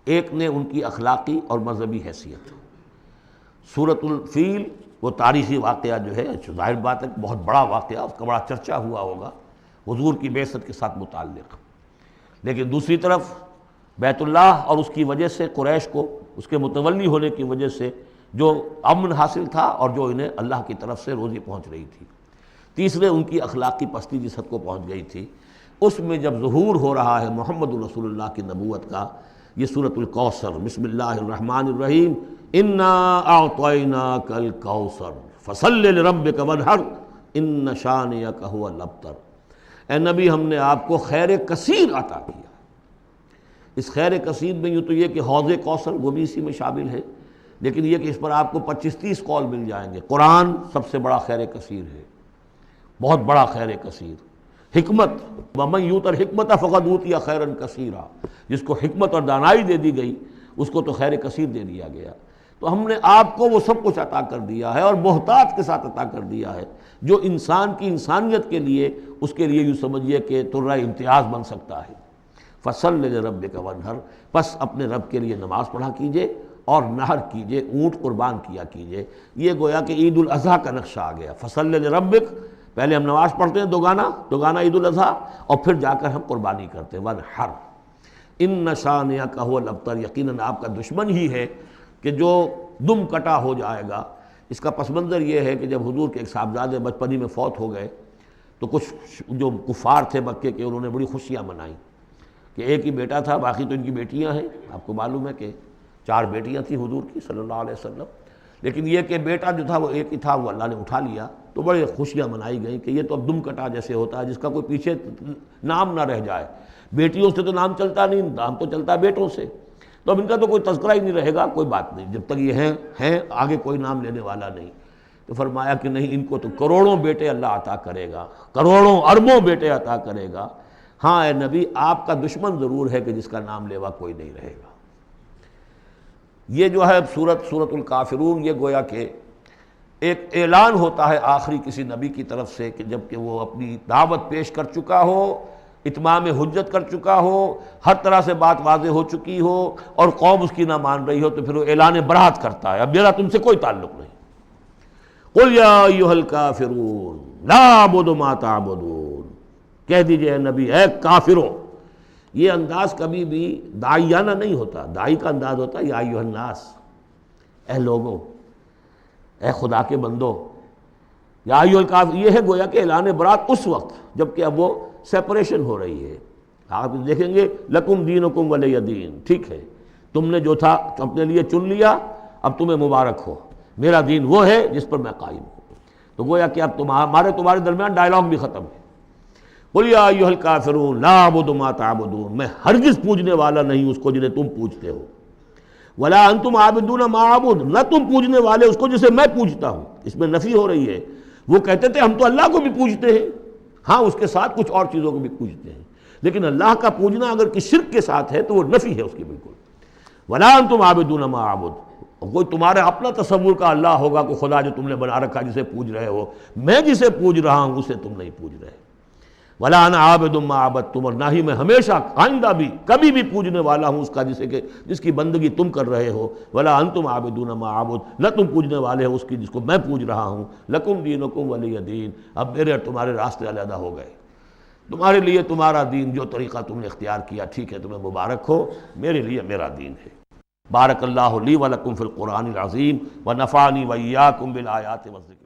ایک نے ان کی اخلاقی اور مذہبی حیثیت۔ سورۃ الفیل وہ تاریخی واقعہ جو ہے، ظاہر بات ہے بہت بڑا واقعہ، اس کا بڑا چرچا ہوا ہوگا حضور کی بعثت کے ساتھ متعلق، لیکن دوسری طرف بیت اللہ اور اس کی وجہ سے قریش کو اس کے متولی ہونے کی وجہ سے جو امن حاصل تھا اور جو انہیں اللہ کی طرف سے روزی پہنچ رہی تھی، تیسرے ان کی اخلاقی پستی جس حد کو پہنچ گئی تھی، اس میں جب ظہور ہو رہا ہے محمد الرسول اللہ کی نبوت کا، یہ سورۃ الکوثر، بسم اللہ الرحمن الرحیم، انا اعطیناک الکوثر فصل لربک وانحر ان شانئک ھو الابتر۔ اے نبی ہم نے آپ کو خیر کثیر عطا کیا۔ اس خیر کثیر میں یوں تو یہ کہ حوض کوثر وہ بھی اسی میں شامل ہے، لیکن یہ کہ اس پر آپ کو 25-30 قول مل جائیں گے۔ قرآن سب سے بڑا خیر کثیر ہے، بہت بڑا خیر کثیر۔ حکمت، وَمَن یُؤْتَ الْحِکْمَةَ فَقَدْ أُوتِیَ خَیْرًا کَثِیرًا، جس کو حکمت اور دانائی دے دی گئی اس کو تو خیر کثیر دے دیا گیا۔ تو ہم نے آپ کو وہ سب کچھ عطا کر دیا ہے اور محتاط کے ساتھ عطا کر دیا ہے، جو انسان کی انسانیت کے لیے، اس کے لیے یوں سمجھیے کہ ترہ امتیاز بن سکتا ہے۔ فَصَلِّ لِرَبِّكَ وَانْحَرْ، پس اپنے رب کے لیے نماز پڑھا کیجئے اور نحر کیجئے، اونٹ قربان کیا کیجئے۔ یہ گویا کہ عید الاضحیٰ کا نقشہ آ گیا۔ فَصَلِّ لِرَبِّكَ، پہلے ہم نماز پڑھتے ہیں دوگانہ عید الاضحیٰ، اور پھر جا کر ہم قربانی کرتے ہیں وانحر ان شانئک ھو الابتر، یقیناً آپ کا دشمن ہی ہے کہ جو دم کٹا ہو جائے گا۔ اس کا پس منظر یہ ہے کہ جب حضور کے ایک صاحبزادے بچپنی میں فوت ہو گئے تو کچھ جو کفار تھے مکے کے، انہوں نے بڑی خوشیاں منائیں کہ ایک ہی بیٹا تھا، باقی تو ان کی بیٹیاں ہیں۔ آپ کو معلوم ہے کہ 4 بیٹیاں تھیں حضور کی صلی اللہ علیہ وسلم، لیکن یہ کہ بیٹا جو تھا وہ ایک ہی تھا، وہ اللہ نے اٹھا لیا، تو بڑے خوشیاں منائی گئیں کہ یہ تو اب دم کٹا جیسے ہوتا ہے جس کا کوئی پیچھے نام نہ رہ جائے۔ بیٹیوں سے تو نام چلتا نہیں، نام تو چلتا ہے بیٹوں سے، تو اب ان کا تو کوئی تذکرہ ہی نہیں رہے گا، کوئی بات نہیں، جب تک یہ ہیں آگے کوئی نام لینے والا نہیں۔ تو فرمایا کہ نہیں، ان کو تو کروڑوں بیٹے اللہ عطا کرے گا، کروڑوں اربوں بیٹے عطا کرے گا۔ ہاں اے نبی، آپ کا دشمن ضرور ہے کہ جس کا نام لیوا کوئی نہیں رہے گا۔ یہ جو ہے سورۃ الکافرون، یہ گویا کہ ایک اعلان ہوتا ہے آخری کسی نبی کی طرف سے کہ جب کہ وہ اپنی دعوت پیش کر چکا ہو، اتمام حجت کر چکا ہو، ہر طرح سے بات واضح ہو چکی ہو اور قوم اس کی نہ مان رہی ہو، تو پھر وہ اعلان برات کرتا ہے، اب میرا تم سے کوئی تعلق نہیں۔ قُلْ يَا أَيُّهَا الْكَافِرُونَ لَا أَعْبُدُ مَا تَعْبُدُونَ، کہہ دیجئے اے نبی، اے کافروں۔ یہ انداز کبھی بھی داعیانہ نہیں ہوتا، داعی کا انداز ہوتا ہے یا ایھا الناس، اے لوگوں، اے خدا کے بندو، یا ایھا الکافر، یہ ہے گویا کہ اعلان برات اس وقت جب کہ اب وہ سیپریشن ہو رہی ہے۔ آپ دیکھیں گے لکم دینکم ولی دین، ٹھیک ہے، تم نے جو تھا اپنے لیے چن لیا، اب تمہیں مبارک ہو، میرا دین وہ ہے جس پر میں قائم ہوں۔ تو گویا کہ اب تمہارے درمیان ڈائلاگ بھی ختم ہے۔ قُلْ يَا أَيُّهَا الْكَافِرُونَ لَا أَعْبُدُ مَا تَعْبُدُونَ، میں ہرگز پوجنے والا نہیں اس کو جنہیں تم پوجتے ہو، وَلَا أَنْتُمْ عَابِدُونَ مَا أَعْبُدُ، نہ تم پوجنے والے اس کو جسے میں پوجتا ہوں۔ اس میں نفی ہو رہی ہے۔ وہ کہتے تھے ہم تو اللہ کو بھی پوجتے ہیں، ہاں اس کے ساتھ کچھ اور چیزوں کو بھی پوجتے ہیں، لیکن اللہ کا پوجنا اگر کسی شرک کے ساتھ ہے تو وہ نفی ہے اس کی بالکل۔ وَلَا أَنْتُمْ عَابِدُونَ مَا أَعْبُدُ، کوئی تمہارا اپنا تصور کا اللہ ہوگا، کوئی خدا جو تم نے بنا رکھا جسے پوج رہے ہو، میں جسے پوج رہا ہوں اسے تم نہیں پوج رہے۔ ولا انا عابد ما عبدتم، اور نہ ہی میں ہمیشہ آئندہ بھی کبھی بھی پوجنے والا ہوں اس کا جس کی بندگی تم کر رہے ہو، ولا انتم عابدون ما اعبد، نہ تم پوجنے والے ہو اس کی جس کو میں پوج رہا ہوں، لکم دینکم ولی دین، اب میرے اور تمہارے راستے علیحدہ ہو گئے، تمہارے لیے تمہارا دین، جو طریقہ تم نے اختیار کیا ٹھیک ہے، تمہیں مبارک ہو، میرے لیے میرا دین ہے۔ بارک اللہ لی ولکم فی القرآن العظیم ونفعنی وإیاکم بالآیات والذکر